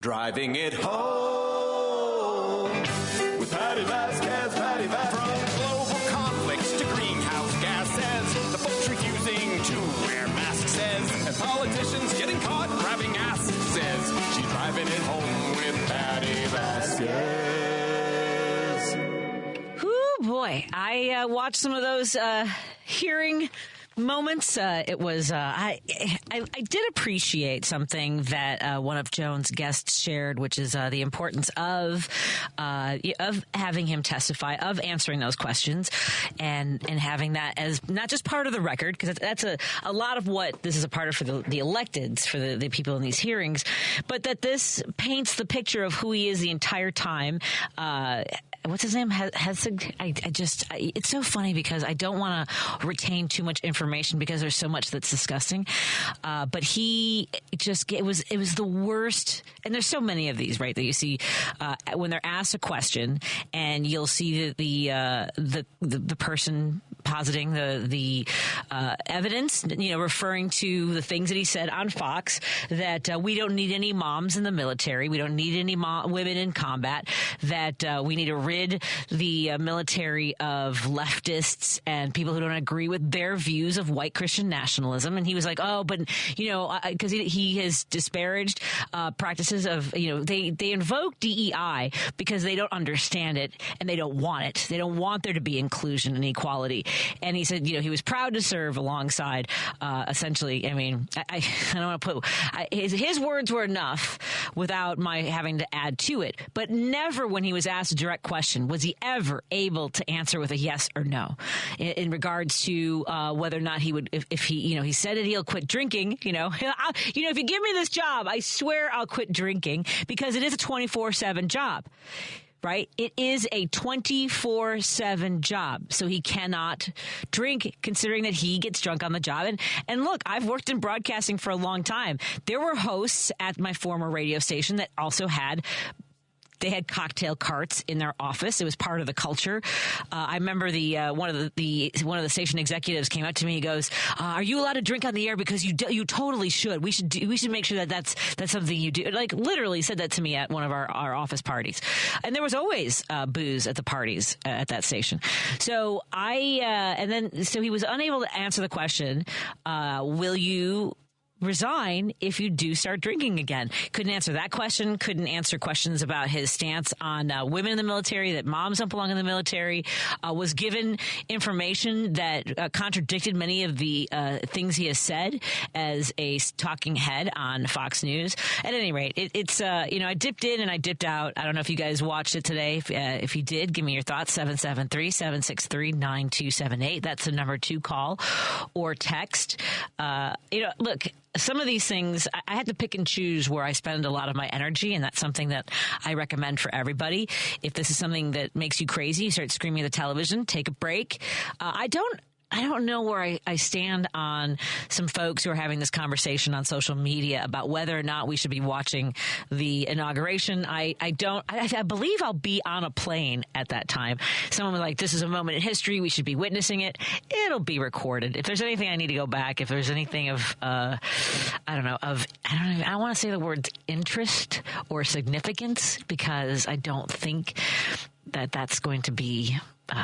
Driving it home with Patti Vasquez, Patti Vasquez. From global conflicts to greenhouse gases, the folks refusing to wear masks says, and politicians getting caught grabbing ass says, she's driving it home with Patti Vasquez. Ooh, boy. I watched some of those hearing moments. It was I did appreciate something that one of Joan's guests shared, which is the importance of having him testify, of answering those questions, and having that as not just part of the record, because that's a lot of what this is a part of for the electeds, for the people in these hearings, but that this paints the picture of who he is the entire time. What's his name? It's so funny because I don't want to retain too much information because there's so much that's disgusting. But it was the worst. And there's so many of these, right? That you see, when they're asked a question and you'll see the person positing the evidence, referring to the things that he said on Fox, that we don't need any moms in the military. We don't need any women in combat, that we need to rid the military of leftists and people who don't agree with their views of white Christian nationalism. And he was like, oh, but, because he has disparaged practices of, they invoke DEI because they don't understand it and they don't want it. They don't want there to be inclusion and equality. And he said, he was proud to serve alongside, essentially, I don't want to put, his words were enough without my having to add to it. But never, when he was asked a direct question, was he ever able to answer with a yes or no in regards to whether or not he would, if he said that he'll quit drinking, if you give me this job, I swear I'll quit drinking, because it is a 24/7 job. Right? It is a 24/7 job. So he cannot drink, considering that he gets drunk on the job. And look, I've worked in broadcasting for a long time. There were hosts at my former radio station that also had cocktail carts in their office. It was part of the culture. I remember one of the station executives came up to me. He goes, "Are you allowed to drink on the air? Because you totally should. We should make sure that's something you do." Like, literally said that to me at one of our office parties. And there was always booze at the parties at that station. So so he was unable to answer the question, will you resign if you do start drinking again? Couldn't answer that question. Couldn't answer questions about his stance on women in the military, that moms don't belong in the military. Was given information that contradicted many of the things he has said as a talking head on Fox News. At any rate, it's I dipped in and I dipped out. I don't know if you guys watched it today. If you did, give me your thoughts. 773-763-9278. That's the number to call or text. Look, some of these things, I had to pick and choose where I spend a lot of my energy, and that's something that I recommend for everybody. If this is something that makes you crazy, you start screaming at the television, take a break. I don't know where I stand on some folks who are having this conversation on social media about whether or not we should be watching the inauguration. I believe I'll be on a plane at that time. Someone was like, this is a moment in history. We should be witnessing it. It'll be recorded. If there's anything I need to go back, if there's anything of, I don't want to say the words interest or significance, because I don't think that's going to be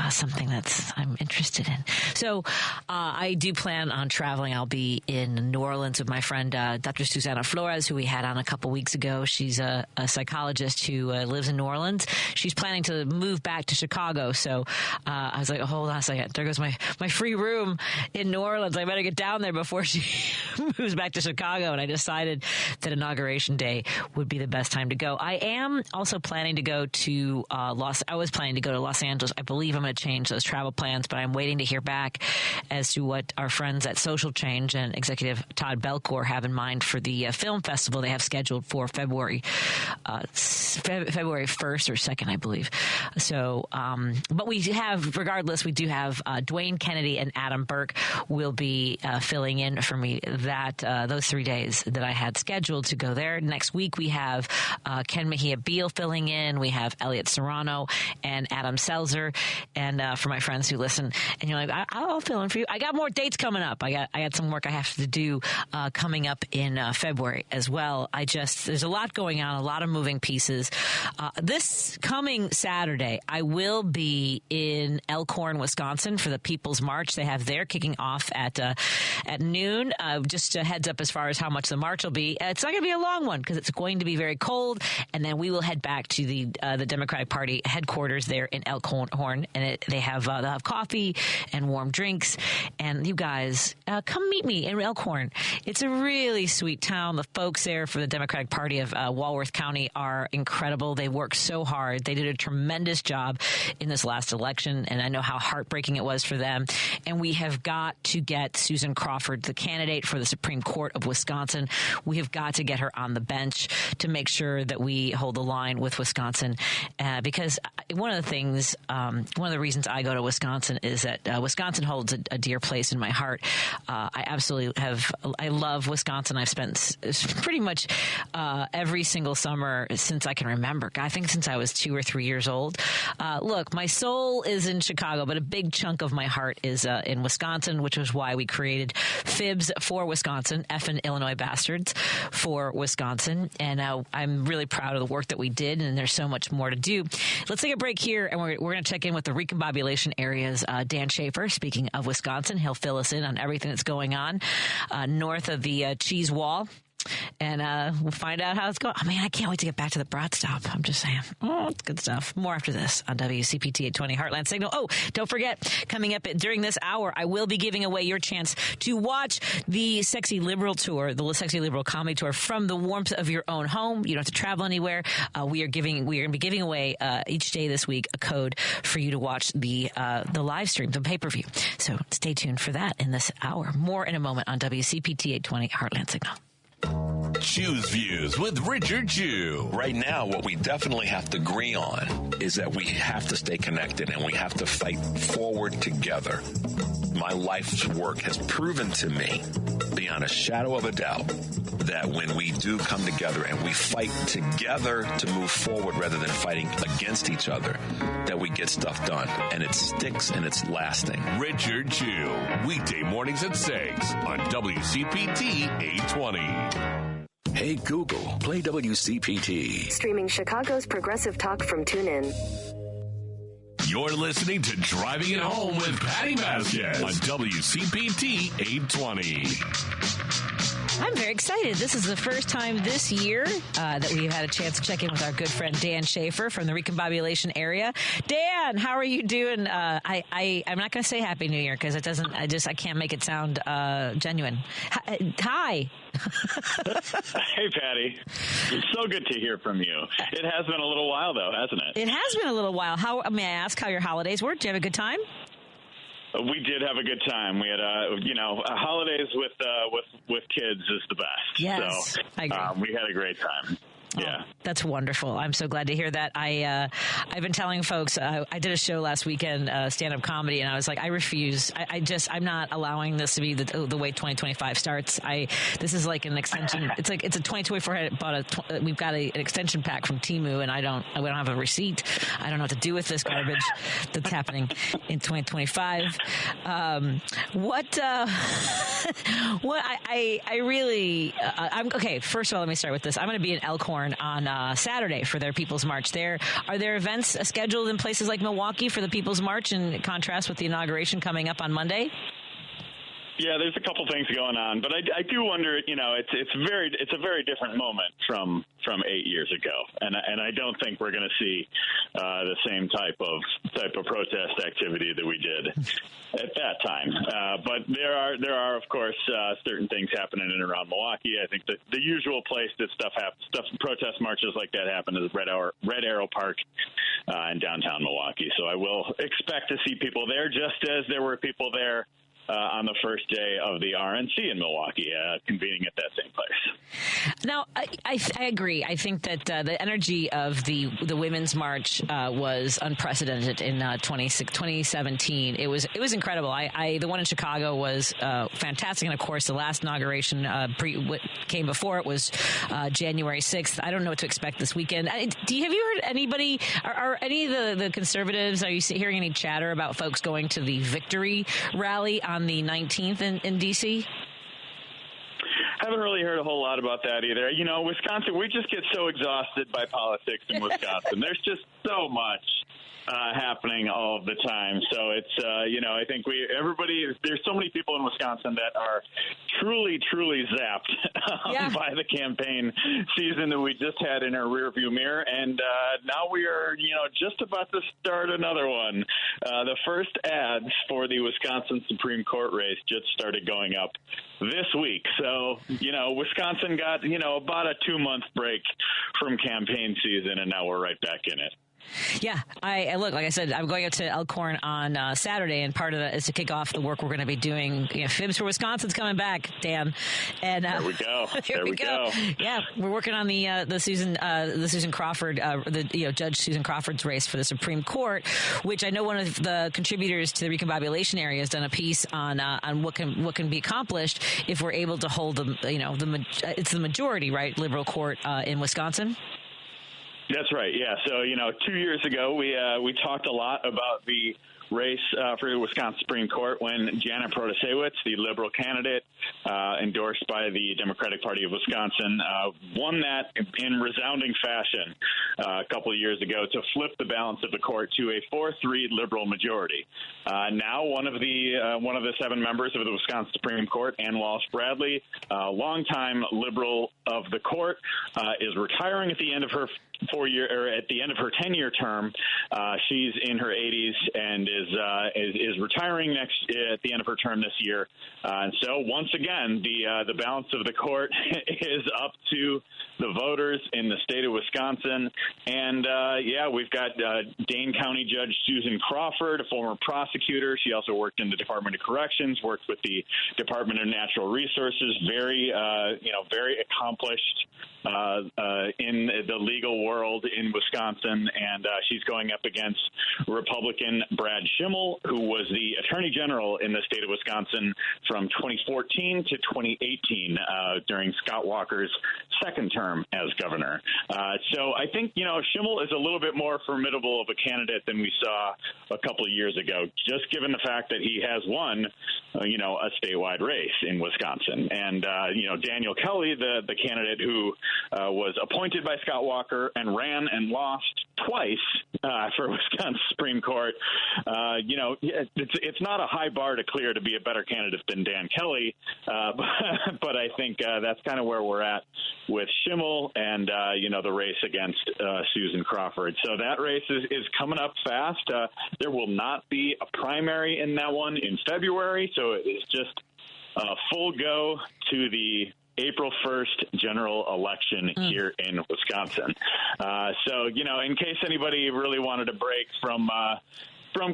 something I'm interested in. So I do plan on traveling. I'll be in New Orleans with my friend Dr. Susana Flores, who we had on a couple weeks ago. She's a psychologist who lives in New Orleans. She's planning to move back to Chicago. So I was like, hold on a second. There goes my free room in New Orleans. I better get down there before she moves back to Chicago. And I decided that Inauguration Day would be the best time to go. I am also planning to go to Los Angeles. I believe I'm going to change those travel plans, but I'm waiting to hear back as to what our friends at Social Change and Executive Todd Belcourt have in mind for the film festival they have scheduled for February 1st or 2nd, I believe. So, but we do have Dwayne Kennedy and Adam Burke will be filling in for me those 3 days that I had scheduled to go there. Next week we have Ken Mejia Beal filling in. We have Elliot Serrano and Adam Selzer. and for my friends who listen. And you're like, I'll fill in for you. I got more dates coming up. I got some work I have to do coming up in February as well. There's a lot going on, a lot of moving pieces. This coming Saturday, I will be in Elkhorn, Wisconsin for the People's March. They have their kicking off at noon. Just a heads up as far as how much the march will be. It's not going to be a long one because it's going to be very cold, and then we will head back to the Democratic Party headquarters there in Elkhorn, and they'll have coffee and warm drinks. And you guys, come meet me in Elkhorn. It's a really sweet town. The folks there for the Democratic Party of Walworth County are incredible. They work so hard. They did a tremendous job in this last election, and I know how heartbreaking it was for them. And we have got to get Susan Crawford, the candidate for the Supreme Court of Wisconsin. We have got to get her on the bench to make sure that we hold the line with Wisconsin, because one of the reasons I go to Wisconsin is that Wisconsin holds a dear place in my heart. I love Wisconsin. I've spent pretty much every single summer since I can remember. I think since I was 2 or 3 years old. Look, my soul is in Chicago, but a big chunk of my heart is in Wisconsin, which was why we created Fibs for Wisconsin, effing Illinois bastards for Wisconsin. And I'm really proud of the work that we did, and there's so much more to do. Let's take a break here, and we're going to check in with the recombobulation area's Dan Schaefer. Speaking of Wisconsin, he'll fill us in on everything that's going on north of the cheese wall. And we'll find out how it's going. I mean, I can't wait to get back to the brat stop. I'm just saying. Oh, it's good stuff. More after this on WCPT 820 Heartland Signal. Oh, don't forget, coming up during this hour, I will be giving away your chance to watch the Sexy Liberal Tour, the Sexy Liberal Comedy Tour from the warmth of your own home. You don't have to travel anywhere. We are going to be giving away each day this week a code for you to watch the live stream, the pay-per-view. So stay tuned for that in this hour. More in a moment on WCPT 820 Heartland Signal. Choose Views with Richard Chew. Right now, what we definitely have to agree on is that we have to stay connected and we have to fight forward together. My life's work has proven to me, beyond a shadow of a doubt, that when we do come together and we fight together to move forward rather than fighting against each other, that we get stuff done. And it sticks and it's lasting. Richard Chew, weekday mornings at 6 on WCPT 820. Hey Google, play WCPT. Streaming Chicago's progressive talk from TuneIn. You're listening to Driving It Home with Patti Vasquez on WCPT 820. I'm very excited. This is the first time this year that we've had a chance to check in with our good friend Dan Schaefer from the recombobulation area. Dan, how are you doing? I'm not going to say Happy New Year because I can't make it sound genuine. Hi. Hey, Patty. It's so good to hear from you. It has been a little while, though, hasn't it? It has been a little while. May I ask how your holidays were? Did you have a good time? We did have a good time. We had, holidays with kids is the best. Yes, so, I agree. We had a great time. Yeah. Oh, that's wonderful. I'm so glad to hear that. I've been telling folks, I did a show last weekend, stand-up comedy, and I was like, I refuse. I'm not allowing this to be the way 2025 starts. This is like an extension. It's a 2024. We've got an extension pack from Temu, and we don't have a receipt. I don't know what to do with this garbage that's happening in 2025. Okay, first of all, let me start with this. I'm going to be in Elkhorn on Saturday for their People's March. Are there events scheduled in places like Milwaukee for the People's March in contrast with the inauguration coming up on Monday? Yeah, there's a couple things going on, but I do wonder. It's a very different moment from 8 years ago, and I don't think we're going to see the same type of protest activity that we did at that time. But there are of course certain things happening in and around Milwaukee. I think that the usual place that protest marches like that happen is Red Arrow Park in downtown Milwaukee. So I will expect to see people there, just as there were people there on the first day of the RNC in Milwaukee, convening at that same place. Now, I agree. I think that the energy of the Women's March was unprecedented in 2017. It was incredible. The one in Chicago was fantastic, and of course, the last inauguration what came before it was January 6th. I don't know what to expect this weekend. Have you heard anybody? Are any of the conservatives? Are you hearing any chatter about folks going to the victory rally on the 19th in D.C.? Haven't really heard a whole lot about that either. You know, Wisconsin, we just get so exhausted by politics in Wisconsin. There's just so much happening all of the time. So it's, I think there's so many people in Wisconsin that are truly zapped by the campaign season that we just had in our rearview mirror. And now we are, just about to start another one. The first ads for the Wisconsin Supreme Court race just started going up this week. So, Wisconsin got, about a 2-month break from campaign season, and now we're right back in it. Yeah, I look, like I said, I'm going up to Elkhorn on Saturday, and part of that is to kick off the work we're going to be doing. Fibs for Wisconsin's coming back, Dan. And there we go. There we go. Yeah, we're working on the Susan Crawford, Judge Susan Crawford's race for the Supreme Court, which I know one of the contributors to the recombobulation area has done a piece on what can be accomplished if we're able to hold it's the majority, right, liberal court in Wisconsin. That's right. Yeah. So, 2 years ago, we talked a lot about the race for the Wisconsin Supreme Court when Janet Protasiewicz, the liberal candidate endorsed by the Democratic Party of Wisconsin, won that in resounding fashion a couple of years ago to flip the balance of the court to a 4-3 liberal majority. Now, one of the 7 members of the Wisconsin Supreme Court, Ann Walsh-Bradley, longtime liberal of the court, is retiring at the end of her 10-year term. She's in her 80s and is retiring at the end of her term this year. And so once again, the balance of the court is up to the voters in the state of Wisconsin. And we've got Dane County Judge Susan Crawford, a former prosecutor. She also worked in the Department of Corrections, worked with the Department of Natural Resources. Very accomplished in the legal world in Wisconsin, and she's going up against Republican Brad Schimmel, who was the Attorney General in the state of Wisconsin from 2014 to 2018 during Scott Walker's second term as governor. So I think, Schimmel is a little bit more formidable of a candidate than we saw a couple of years ago, just given the fact that he has won, a statewide race in Wisconsin. And, Daniel Kelly, the candidate who was appointed by Scott Walker and ran and lost twice for Wisconsin Supreme Court. It's not a high bar to clear to be a better candidate than Dan Kelly, but I think that's kind of where we're at with Schimmel and the race against Susan Crawford. So that race is coming up fast. There will not be a primary in that one in February, so it's just full go to the April 1st general election here in Wisconsin. So, in case anybody really wanted a break from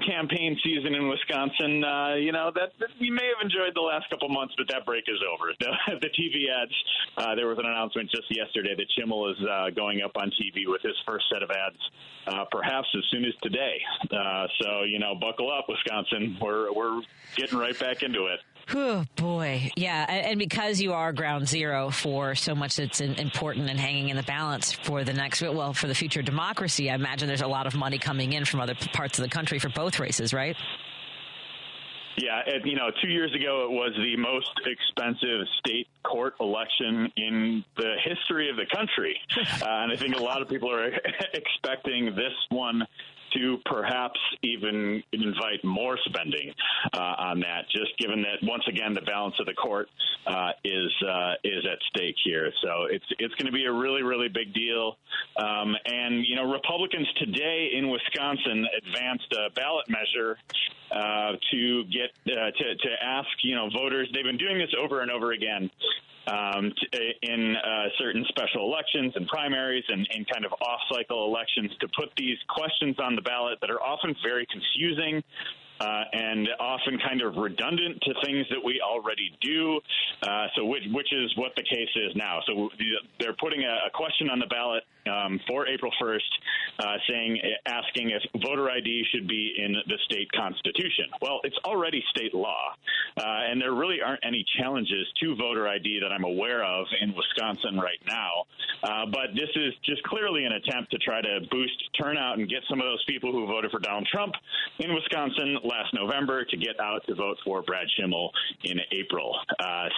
campaign season in Wisconsin, that you may have enjoyed the last couple months, but that break is over. The TV ads, there was an announcement just yesterday that Schimmel is going up on TV with his first set of ads, perhaps as soon as today. So, buckle up, Wisconsin. We're getting right back into it. Oh, boy. Yeah. And because you are ground zero for so much that's important and hanging in the balance for for the future democracy, I imagine there's a lot of money coming in from other parts of the country for both races, right? Yeah, 2 years ago, it was the most expensive state court election in the history of the country. And I think a lot of people are expecting this one to perhaps even invite more spending on that, just given that, once again, the balance of the court is at stake here. So it's going to be a really, really big deal. And, Republicans today in Wisconsin advanced a ballot measure to get to ask, voters. They've been doing this over and over again in certain special elections and primaries and kind of off-cycle elections, to put these questions on the ballot that are often very confusing and often kind of redundant to things that we already do. Which is what the case is now. So they're putting a question on the ballot for April 1st, asking if voter ID should be in the state constitution. Well, it's already state law, and there really aren't any challenges to voter ID that I'm aware of in Wisconsin right now. But this is just clearly an attempt to try to boost turnout and get some of those people who voted for Donald Trump in Wisconsin last November to get out to vote for Brad Schimmel in April.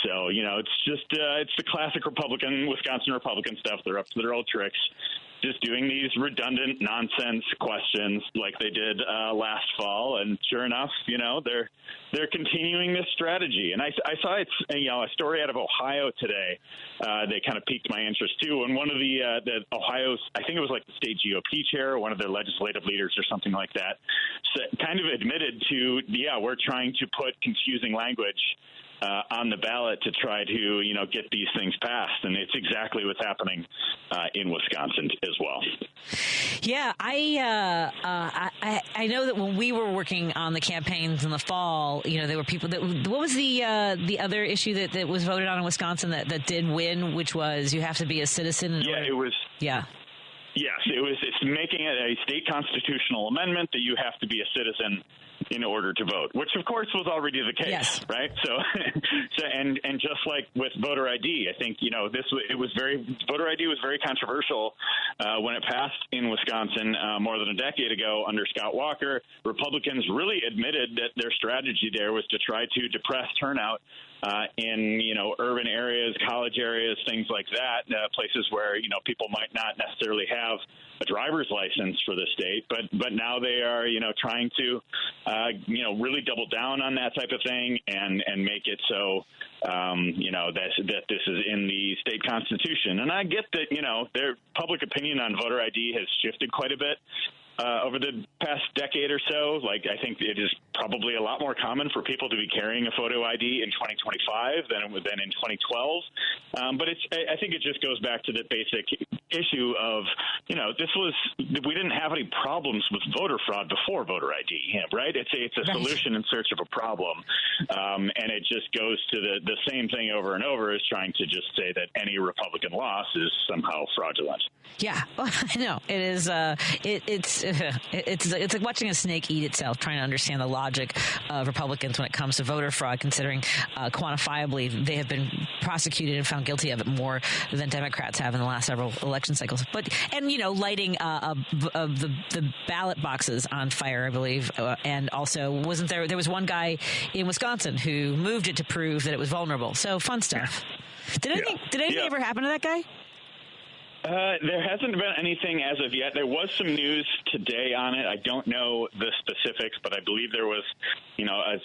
So, it's the classic Wisconsin Republican stuff. They're up to their old tricks, just doing these redundant nonsense questions like they did last fall. And sure enough, they're continuing this strategy. And I saw a story out of Ohio today that kind of piqued my interest too. And one of the Ohio's, I think it was like the state GOP chair, or one of their legislative leaders or something like that, kind of admitted to, we're trying to put confusing language on the ballot to try to, get these things passed. And it's exactly what's happening in Wisconsin as well. Yeah, I know that when we were working on the campaigns in the fall, there were people that, what was the other issue that was voted on in Wisconsin that did win, which was you have to be a citizen. It was. Yeah. Yes, it's making it a state constitutional amendment that you have to be a citizen in order to vote, which of course was already the case, yes. Right? So and just like with voter ID, I think voter ID was very controversial when it passed in Wisconsin more than a decade ago under Scott Walker. Republicans really admitted that their strategy there was to try to depress turnout in urban areas, college areas, things like that, places where people might not necessarily have a driver's license for the state, but now they are trying to really double down on that type of thing and make it so that this is in the state constitution. And I get that their public opinion on voter ID has shifted quite a bit over the past decade or so. Like, I think it is probably a lot more common for people to be carrying a photo ID in 2025 than in 2012. But I think it just goes back to the basic issue of, we didn't have any problems with voter fraud before voter ID, right? It's a solution in search of a problem. And it just goes to the same thing over and over, is trying to just say that any Republican loss is somehow fraudulent. Yeah, I know. It is. It's like watching a snake eat itself, trying to understand the logic of Republicans when it comes to voter fraud, considering quantifiably they have been prosecuted and found guilty of it more than Democrats have in the last several election cycles. Lighting the ballot boxes on fire, I believe, and also wasn't there was one guy in Wisconsin who moved it to prove that it was vulnerable. So fun stuff. Did anything ever happen to that guy? There hasn't been anything as of yet. There was some news today on it. I don't know the specifics, but I believe there was,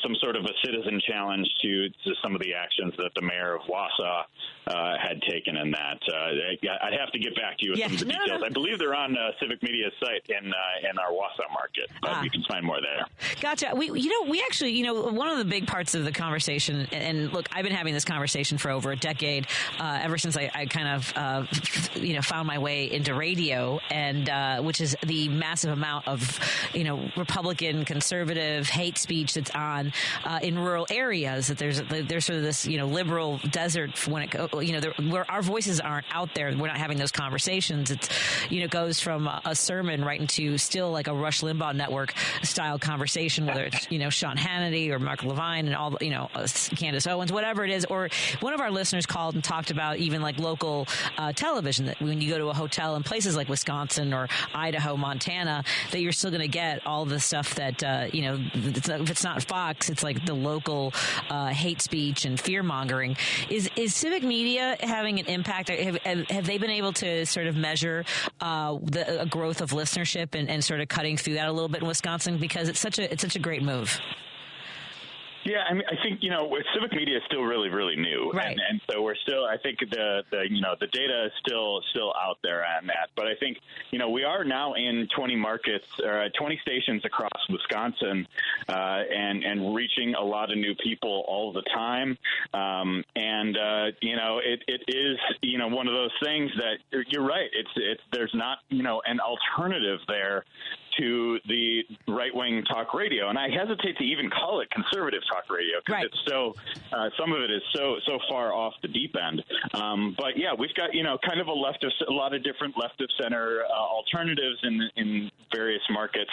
some sort of a citizen challenge to some of the actions that the mayor of Wausau had taken in that. I'd have to get back to you with some of the details. No. I believe they're on Civic Media's site in our Wausau market, but you can find more there. Gotcha. We actually, one of the big parts of the conversation, and look, I've been having this conversation for over a decade, ever since I kind of, found my way into radio, and which is the massive amount of, Republican conservative hate speech that's on in rural areas. That there's sort of this, liberal desert when it goes, where our voices aren't out there. We're not having those conversations. It's, goes from a sermon right into still like a Rush Limbaugh network style conversation, whether it's, Sean Hannity or Mark Levine and all, Candace Owens, whatever it is. Or one of our listeners called and talked about even like local television, that when you go to a hotel in places like Wisconsin or Idaho, Montana, that you're still going to get all the stuff that, if it's not Fox, it's like the local hate speech and fear mongering. Is Civic Media having an impact? Have they been able to sort of measure the growth of listenership and sort of cutting through that a little bit in Wisconsin? Because it's such a great move. Yeah, I mean, I think, Civic Media is still really, really new. Right. And so we're still, I think the data is still out there on that. But I think, we are now in 20 markets, 20 stations across Wisconsin, and reaching a lot of new people all the time. It is, one of those things that you're right. There's not, an alternative there to the right-wing talk radio. And I hesitate to even call it conservative talk radio because it's so some of it is so far off the deep end. But yeah, we've got kind of a lot of different left of center alternatives in various markets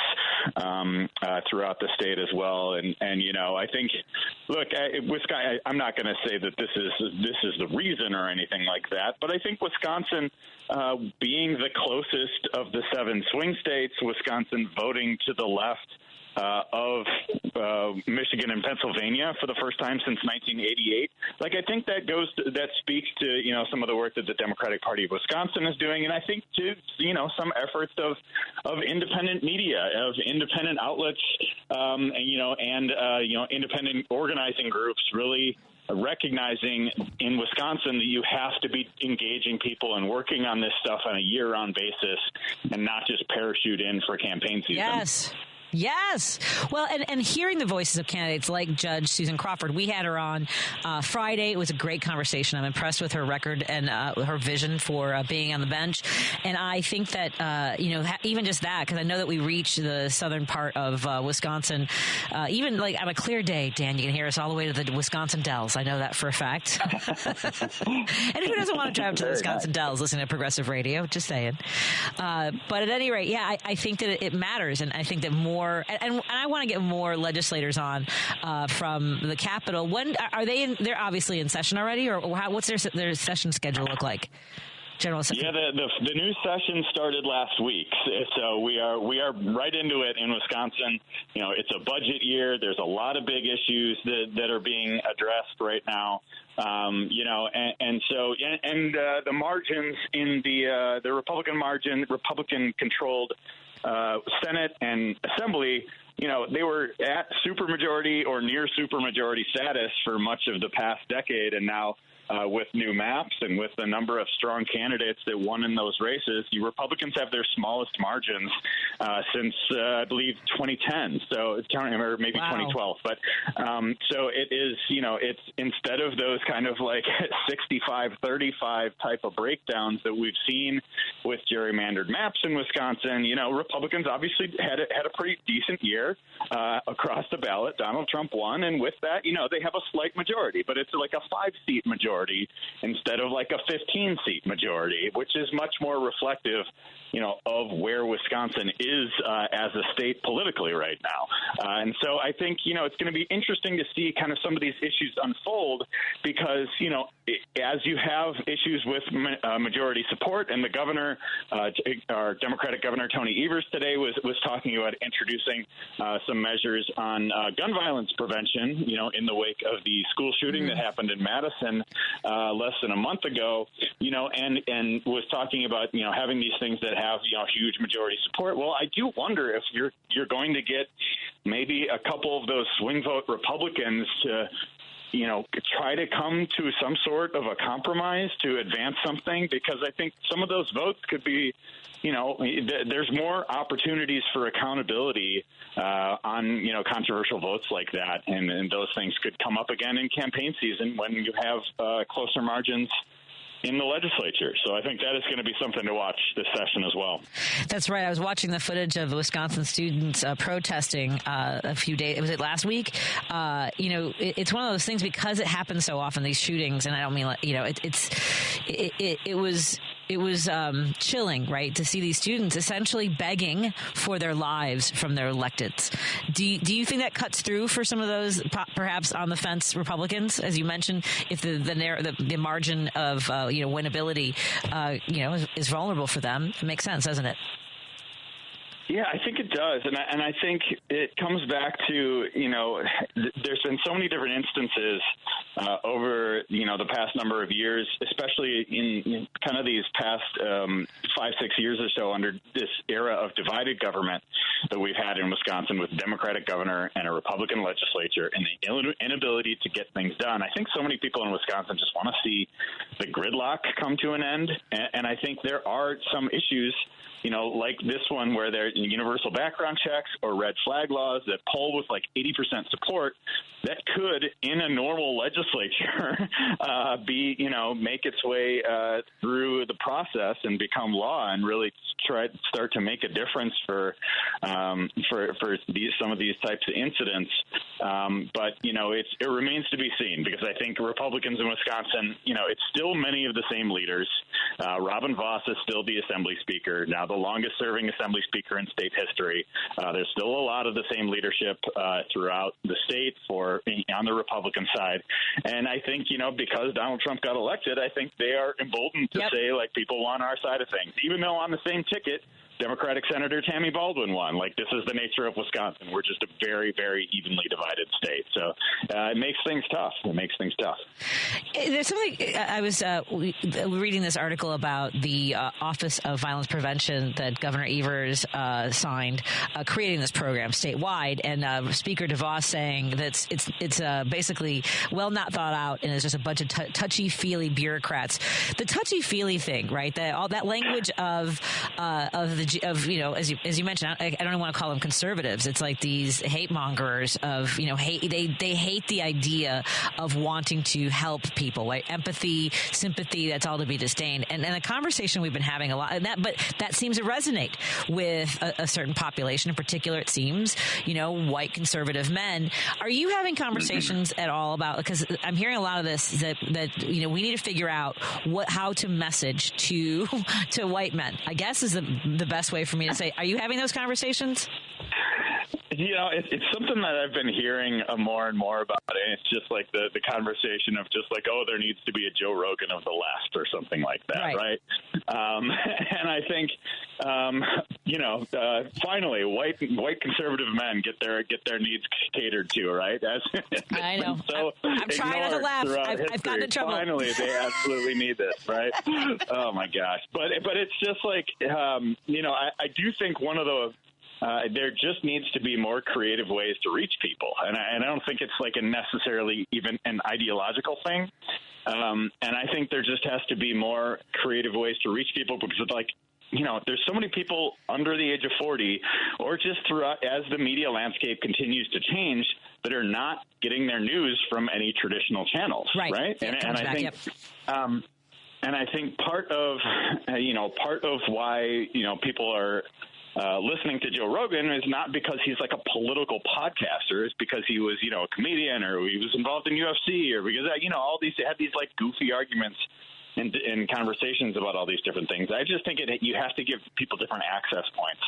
throughout the state as well. And I think, look, Wisconsin, I'm not going to say that this is the reason or anything like that, but I think Wisconsin, being the closest of the 7 swing states, Wisconsin voting to the left of Michigan and Pennsylvania for the first time since 1988. Like, I think that speaks to some of the work that the Democratic Party of Wisconsin is doing, and I think to some efforts of independent media, of independent outlets, and independent organizing groups really recognizing in Wisconsin that you have to be engaging people and working on this stuff on a year-round basis and not just parachute in for campaign season. Yes. Well, and hearing the voices of candidates like Judge Susan Crawford, we had her on Friday. It was a great conversation. I'm impressed with her record and her vision for being on the bench. And I think that, even just that, because I know that we reach the southern part of Wisconsin, even like on a clear day, Dan, you can hear us all the way to the Wisconsin Dells. I know that for a fact. And who doesn't want to drive to the Wisconsin Dells listening to progressive radio? Just saying. But at any rate, I think that it matters. And I think that more, and I want to get more legislators on from the Capitol. When are they? They're obviously in session already, or what's their session schedule look like? General session. Yeah, the new session started last week, so we are right into it in Wisconsin. It's a budget year. There's a lot of big issues that are being addressed right now. The margins in the Republican margin, Republican-controlled Senate and Assembly, they were at supermajority or near supermajority status for much of the past decade, and now with new maps and with the number of strong candidates that won in those races, the Republicans have their smallest margins since, I believe, 2010. So it's counting, or maybe 2012. But so it is, it's instead of those kind of like 65-35 type of breakdowns that we've seen with gerrymandered maps in Wisconsin, Republicans obviously had a pretty decent year across the ballot. Donald Trump won, and with that, they have a slight majority, but it's like a 5-seat majority instead of like a 15-seat majority, which is much more reflective, of where Wisconsin is as a state politically right now. And so I think, it's going to be interesting to see kind of some of these issues unfold because, as you have issues with majority support, and the governor, our Democratic Governor Tony Evers today was talking about introducing some measures on gun violence prevention, in the wake of the school shooting that happened in Madison less than a month ago, and was talking about, having these things that have, huge majority support. Well, I do wonder if you're going to get maybe a couple of those swing vote Republicans to try to come to some sort of a compromise to advance something, because I think some of those votes could be, there's more opportunities for accountability on, controversial votes like that. And those things could come up again in campaign season when you have closer margins in the legislature. So I think that is going to be something to watch this session as well. That's right. I was watching the footage of Wisconsin students protesting a few days. Was it last week? It's one of those things because it happens so often, these shootings, and I don't mean it was chilling, right, to see these students essentially begging for their lives from their electeds. Do you think that cuts through for some of those perhaps on the fence Republicans, as you mentioned, if the margin of winnability is vulnerable for them? It makes sense, doesn't it? Yeah, I think it does. And I think it comes back to, there's been so many different instances over, the past number of years, especially in kind of these past 5-6 years or so under this era of divided government that we've had in Wisconsin with a Democratic governor and a Republican legislature and the inability to get things done. I think so many people in Wisconsin just want to see the gridlock come to an end. And I think there are some issues, like this one where there's universal background checks or red flag laws that poll with like 80% support that could, in a normal legislature, make its way through the process and become law and really start to make a difference for for some of these types of incidents. But it remains to be seen, because I think Republicans in Wisconsin, it's still many of the same leaders. Robin Vos is still the Assembly Speaker, now the longest-serving Assembly Speaker in state history. There's still a lot of the same leadership throughout the state on the Republican side. And I think, because Donald Trump got elected, I think they are emboldened to say, people want our side of things. Even though on the same ticket, Democratic Senator Tammy Baldwin won. This is the nature of Wisconsin. We're just a very, very evenly divided state. So it makes things tough. There's something, I was reading this article about the Office of Violence Prevention that Governor Evers signed, creating this program statewide, and Speaker DeVos saying that it's basically well not thought out, and it's just a bunch of touchy-feely bureaucrats. The touchy-feely thing, right? All that language of as you mentioned, I don't want to call them conservatives. It's like these hate mongers of hate. They hate the idea of wanting to help people, like empathy, sympathy. That's all to be disdained. And a conversation we've been having a lot, but that seems to resonate with a certain population. In particular, it seems white conservative men. Are you having conversations at all about? Because I'm hearing a lot of this that we need to figure out how to message to white men, I guess, is the best way for me to say. Are you having those conversations? It's something that I've been hearing more and more about, and it's just like the conversation of just like, there needs to be a Joe Rogan of the left or something like that, right? And I think, finally, white conservative men get their needs catered to, right? I know. So I'm trying not to laugh. I've gotten in trouble. Finally, they absolutely need this, right? Oh my gosh! But it's just like, I do think one of the there just needs to be more creative ways to reach people. And I don't think it's like a necessarily even an ideological thing. And I think there just has to be more creative ways to reach people, because it's like, there's so many people under the age of 40 or just throughout as the media landscape continues to change that are not getting their news from any traditional channels. Right. And I think, and I think part of why, people are listening to Joe Rogan is not because he's like a political podcaster. It's because he was, a comedian, or he was involved in UFC, or because, all these had these like goofy arguments and conversations about all these different things. I just think you have to give people different access points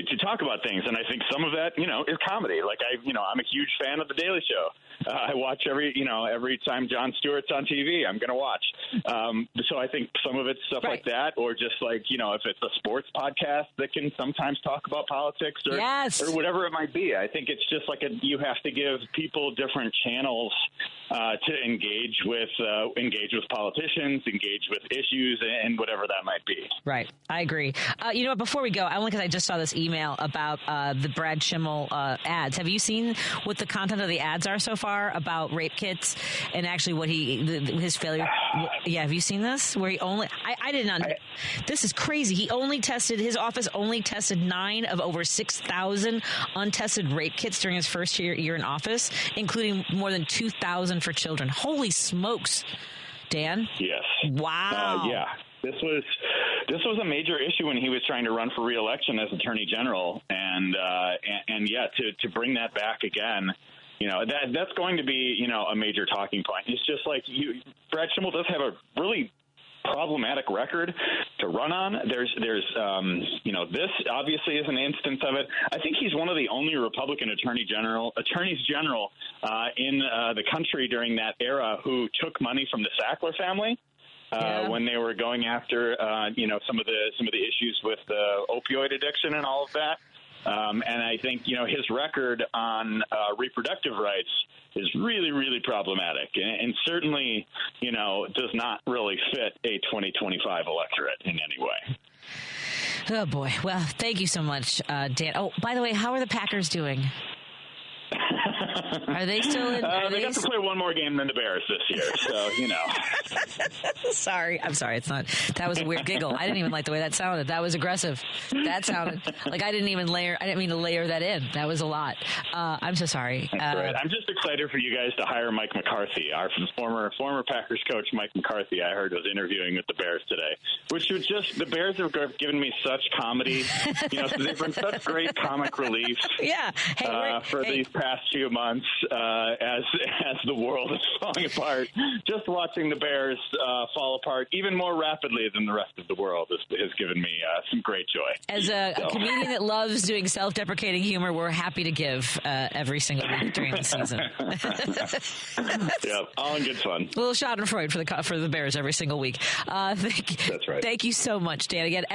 to talk about things. And I think some of that, is comedy. Like I'm a huge fan of The Daily Show. I watch every time Jon Stewart's on TV, I'm going to watch. So I think some of it's stuff like that, or just like, if it's a sports podcast that can sometimes talk about politics or whatever it might be. I think it's just like you have to give people different channels to engage with politicians, engage with issues, and whatever that might be. Right. I agree. Before we go, only because I just saw this email about the Brad Schimmel ads. Have you seen what the content of the ads are so far about rape kits and actually what his failure? Yeah, have you seen this? Where he only, I did not. This is crazy. His office only tested 9 of over 6,000 untested rape kits during his first year in office, including more than 2,000 for children. Holy smokes, Dan. Yes. Wow. Yeah. This was a major issue when he was trying to run for re-election as Attorney General, and to bring that back again, that's going to be a major talking point. It's just like Brad Schimmel does have a really problematic record to run on. There's this obviously is an instance of it. I think he's one of the only Republican attorneys general in the country during that era who took money from the Sackler family. When they were going after, some of the issues with opioid addiction and all of that. And I think, his record on reproductive rights is really, really problematic and certainly, does not really fit a 2025 electorate in any way. Oh, boy. Well, thank you so much, Dan. Oh, by the way, how are the Packers doing? Are they still in? They got to play one more game than the Bears this year, so you know. Sorry, I'm sorry. It's not. That was a weird giggle. I didn't even like the way that sounded. That was aggressive. That sounded like I didn't mean to layer that in. That was a lot. I'm so sorry. That's right. I'm just excited for you guys to hire Mike McCarthy, our former Packers coach. Mike McCarthy, I heard, was interviewing with the Bears today, which was just the Bears have given me such comedy. You know, so they've been such great comic relief. Yeah. These past few months, as the world is falling apart, just watching the Bears fall apart even more rapidly than the rest of the world has given me some great joy. As a comedian that loves doing self-deprecating humor, we're happy to give every single week during the season. Yeah, all in good fun. A little Schadenfreude for the Bears every single week. That's right. Thank you so much, Dan. Again,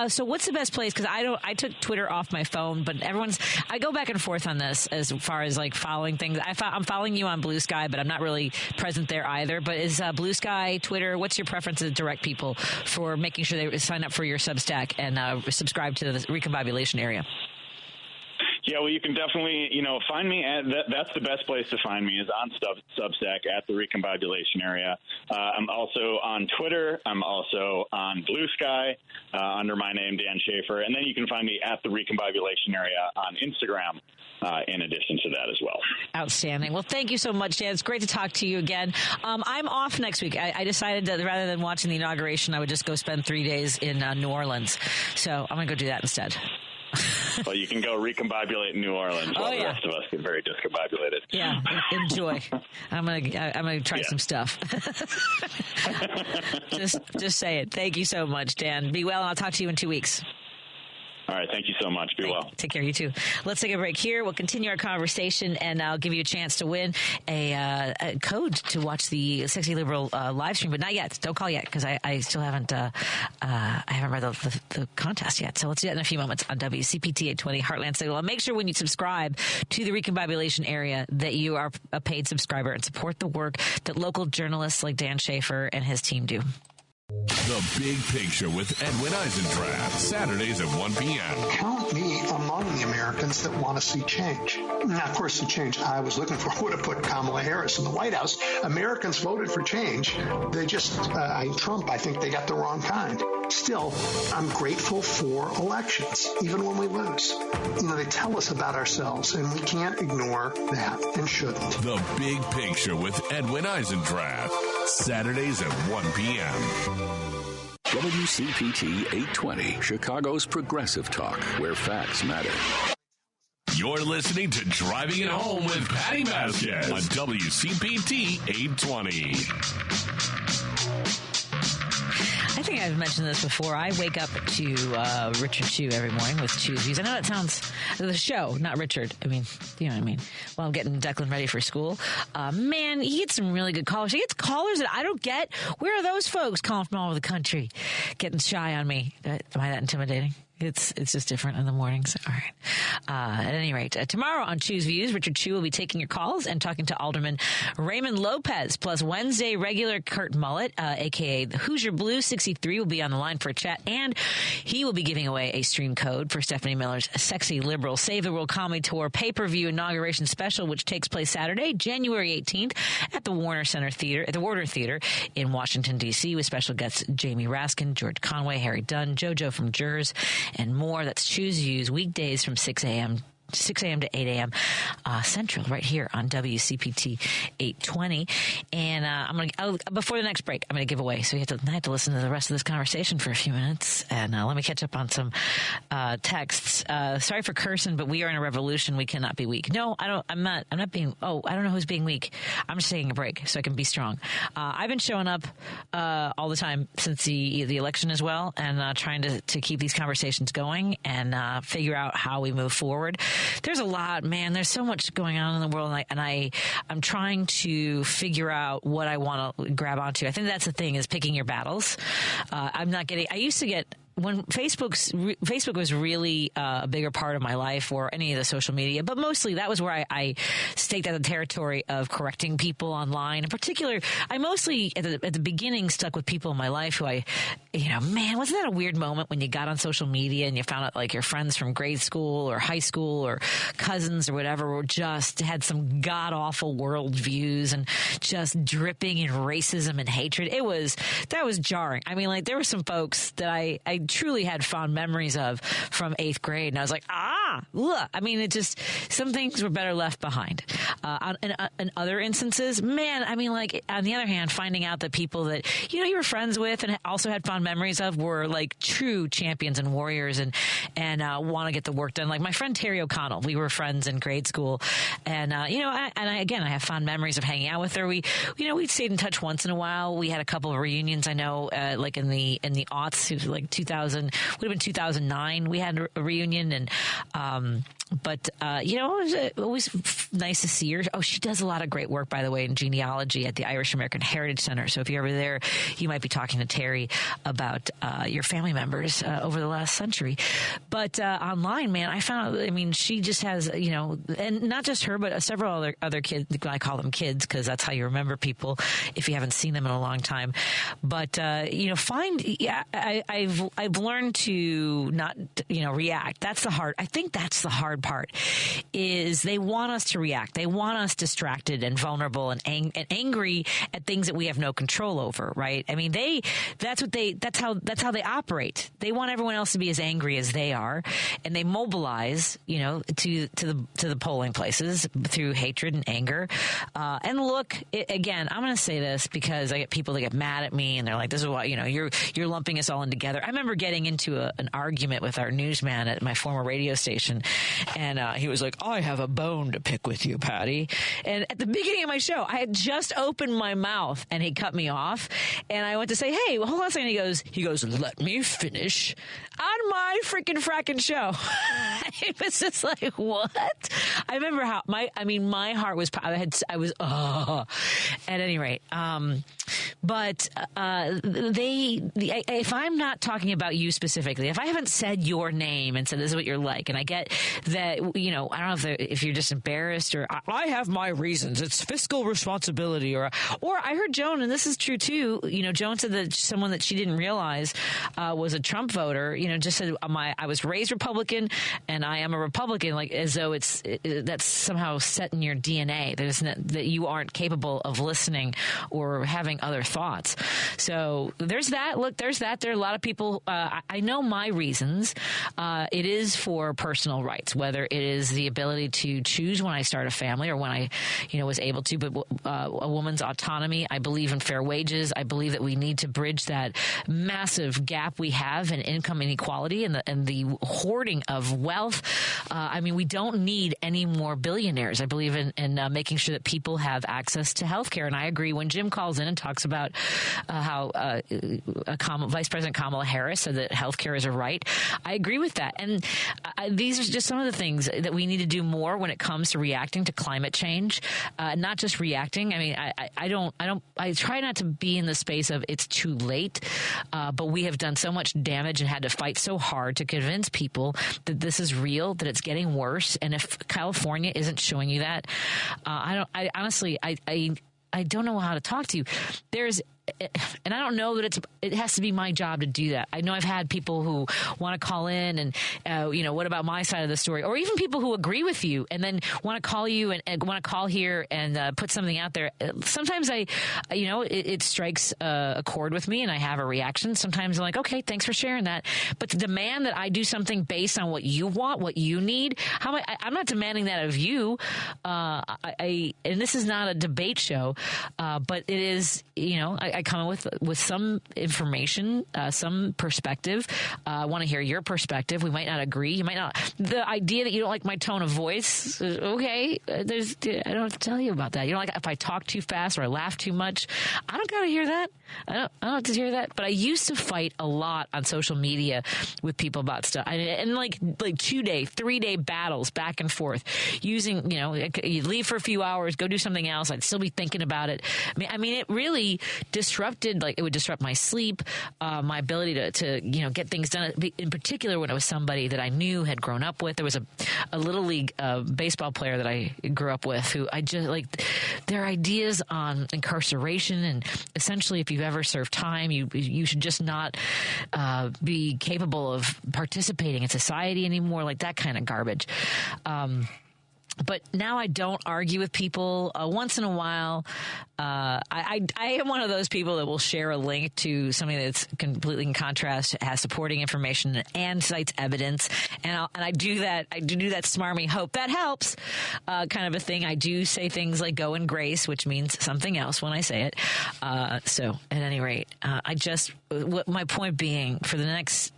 so what's the best place? Because I took Twitter off my phone, but I go back and forth on this as far as like following things. I'm following you on Blue Sky, but I'm not really present there either. But is Blue Sky, Twitter, what's your preference to direct people for making sure they sign up for your Substack and subscribe to the Recombobulation Area? Yeah, well, you can definitely, find me that's the best place to find me is on Substack at the Recombobulation Area. I'm also on Twitter. I'm also on Blue Sky under my name, Dan Schaefer. And then you can find me at the Recombobulation Area on Instagram in addition to that as well. Outstanding. Well, thank you so much, Dan. It's great to talk to you again. I'm off next week. I decided that rather than watching the inauguration, I would just go spend 3 days in New Orleans. So I'm going to go do that instead. Well, you can go recombobulate in New Orleans while the rest of us get very discombobulated. Yeah, enjoy. I'm gonna try some stuff. just say it. Thank you so much, Dan. Be well, and I'll talk to you in 2 weeks. All right. Thank you so much. Be well. Take care. You too. Let's take a break here. We'll continue our conversation, and I'll give you a chance to win a code to watch the Sexy Liberal live stream, but not yet. Don't call yet because I still haven't read the contest yet. So let's do that in a few moments on WCPT 820 Heartland Signal. And make sure when you subscribe to the Recombobulation Area that you are a paid subscriber and support the work that local journalists like Dan Schaefer and his team do. The Big Picture with Edwin Eisendrath, Saturdays at 1 p.m. Count me among the Americans that want to see change. Now, of course, the change I was looking for would have put Kamala Harris in the White House. Americans voted for change. They just, Trump, I think they got the wrong kind. Still, I'm grateful for elections, even when we lose. They tell us about ourselves, and we can't ignore that and shouldn't. The Big Picture with Edwin Eisendrath, Saturdays at 1 p.m. WCPT 820, Chicago's progressive talk, where facts matter. You're listening to Driving It Home with Patti Vasquez on WCPT 820. I think I've mentioned this before. I wake up to Richard Chew every morning with Chew's Views. I know that sounds the show, not Richard. I mean, you know what I mean. While I'm getting Declan ready for school, man, he gets some really good callers. He gets callers that I don't get. Where are those folks calling from all over the country, getting shy on me? Am I that intimidating? It's just different in the mornings. All right. At any rate, tomorrow on Chew's Views, Richard Chew will be taking your calls and talking to Alderman Raymond Lopez. Plus, Wednesday regular Kurt Mullett, a.k.a. the Hoosier Blue 63, will be on the line for a chat. And he will be giving away a stream code for Stephanie Miller's Sexy Liberal Save the World Comedy Tour pay-per-view inauguration special, which takes place Saturday, January 18th at the Warner Theater in Washington, D.C., with special guests Jamie Raskin, George Conway, Harry Dunn, JoJo from Jurors, and more. That's Choose Views weekdays from 6 a.m. to 8 a.m. Central, right here on WCPT 820. And I'm going to, before the next break, I'm going to give away. So I have to listen to the rest of this conversation for a few minutes. And let me catch up on some texts. Sorry for cursing, but we are in a revolution. We cannot be weak. No, I'm not being, I don't know who's being weak. I'm just taking a break so I can be strong. I've been showing up all the time since the election as well, and trying to keep these conversations going and figure out how we move forward. There's a lot, man. There's so much going on in the world, and I'm trying to figure out what I want to grab onto. I think that's the thing, is picking your battles. I used to get, when Facebook was really a bigger part of my life, or any of the social media, but mostly that was where I staked out the territory of correcting people online. In particular, I mostly at the beginning stuck with people in my life who man, wasn't that a weird moment when you got on social media and you found out like your friends from grade school or high school or cousins or whatever were just had some god awful world views and just dripping in racism and hatred. That was jarring. I mean, like there were some folks that I truly had fond memories of from 8th grade, and I was like, look. I mean, some things were better left behind. In other instances, man, I mean, like on the other hand, finding out that people that you were friends with and also had fond memories of were like true champions and warriors and want to get the work done. Like my friend Terry O'Connell, we were friends in grade school, and I have fond memories of hanging out with her. We stayed in touch once in a while. We had a couple of reunions. I know, like in the aughts, it was like 2000, would have been 2009. We had a reunion, and it was always nice to see her. Oh, she does a lot of great work, by the way, in genealogy at the Irish American Heritage Center. So if you're ever there, you might be talking to Terry about your family members over the last century. But online, man, I found, she just has, and not just her, but several other kids. I call them kids because that's how you remember people if you haven't seen them in a long time. But, I've learned to not, react. I think that's the hard part is they want us to react. They want us distracted and vulnerable and angry at things that we have no control over, right? I mean, that's how they operate. They want everyone else to be as angry as they are, and they mobilize, to the polling places through hatred and anger. And look, again, I'm going to say this because I get people that get mad at me and they're like, "This is why you're lumping us all in together." I remember getting into an argument with our newsman at my former radio station, and he was like, "I have a bone to pick with you, Patty." And at the beginning of my show, I had just opened my mouth, and he cut me off. And I went to say, "Hey, hold on a second." He goes, "Let me finish on my freaking fracking show." It was just like, what? I remember how my heart was. At any rate, but if I'm not talking about you specifically, if I haven't said your name and said this is what you're like, and I get that, I don't know if you're just embarrassed or I have my reasons. It's fiscal responsibility, or I heard Joan, and this is true too. Joan said that someone that she didn't realize was a Trump voter. Just said I was raised Republican and I am a Republican, like as though that's somehow set in your DNA. That you aren't capable of listening or having other thoughts. So there's that. Look, there's that. There are a lot of people. I know my reasons. It is for personal rights, whether it is the ability to choose when I start a family or when I, was able to. But a woman's autonomy. I believe in fair wages. I believe that we need to bridge that massive gap we have in income inequality and the hoarding of wealth. We don't need any more billionaires. I believe in making sure that people have access to health care. And I agree when Jim calls in and talks about how Vice President Kamala Harris said that health care is a right. I agree with that. And these are just some of the things that we need to do more when it comes to reacting to climate change. Not just reacting. I try not to be in the space of it's too late, but we have done so much damage and had to fight so hard to convince people that this is real, that it's getting worse. And if California isn't showing you that, I honestly don't know how to talk to you. And I don't know that it has to be my job to do that. I know I've had people who want to call in and, what about my side of the story? Or even people who agree with you and then want to call you and want to call here and put something out there. Sometimes it strikes a chord with me and I have a reaction. Sometimes I'm like, okay, thanks for sharing that. But to demand that I do something based on what you want, what you need, I'm not demanding that of you. And this is not a debate show, but it is, I come with some information, some perspective. I want to hear your perspective. We might not agree. You might not. The idea that you don't like my tone of voice, okay. I don't have to tell you about that. You don't like if I talk too fast or I laugh too much. I don't got to hear that. I don't have to hear that. But I used to fight a lot on social media with people about stuff, and like 2-day, 3-day battles back and forth. Using, you leave for a few hours, go do something else. I'd still be thinking about it. I mean, it really disrupted, like it would disrupt my sleep, my ability to get things done. In particular, when it was somebody that I knew, had grown up with. There was a little league baseball player that I grew up with who I just like their ideas on incarceration, and essentially if you've ever served time, you should just not be capable of participating in society anymore, like that kind of garbage. But now I don't argue with people. Once in a while, I am one of those people that will share a link to something that's completely in contrast, has supporting information and cites evidence, and I do that. I do that smarmy hope that helps kind of a thing. I do say things like "go in grace," which means something else when I say it. So at any rate, my point being, for the next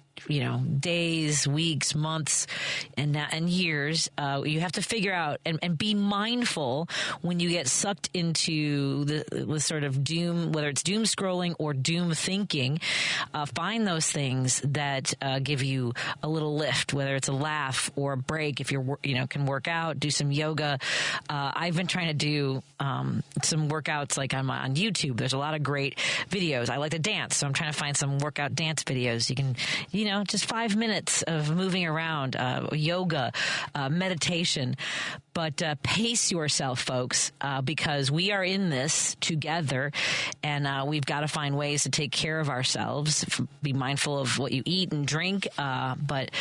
days, weeks, months, and years, you have to figure out and be mindful when you get sucked into the sort of doom, whether it's doom scrolling or doom thinking. Find those things that give you a little lift, whether it's a laugh or a break. If you're can work out, do some yoga. I've been trying to do some workouts like on YouTube. There's a lot of great videos. I like to dance, so I'm trying to find some workout dance videos. You can just 5 minutes of moving around, yoga, meditation. But pace yourself, folks, because we are in this together, and we've got to find ways to take care of ourselves. Be mindful of what you eat and drink, but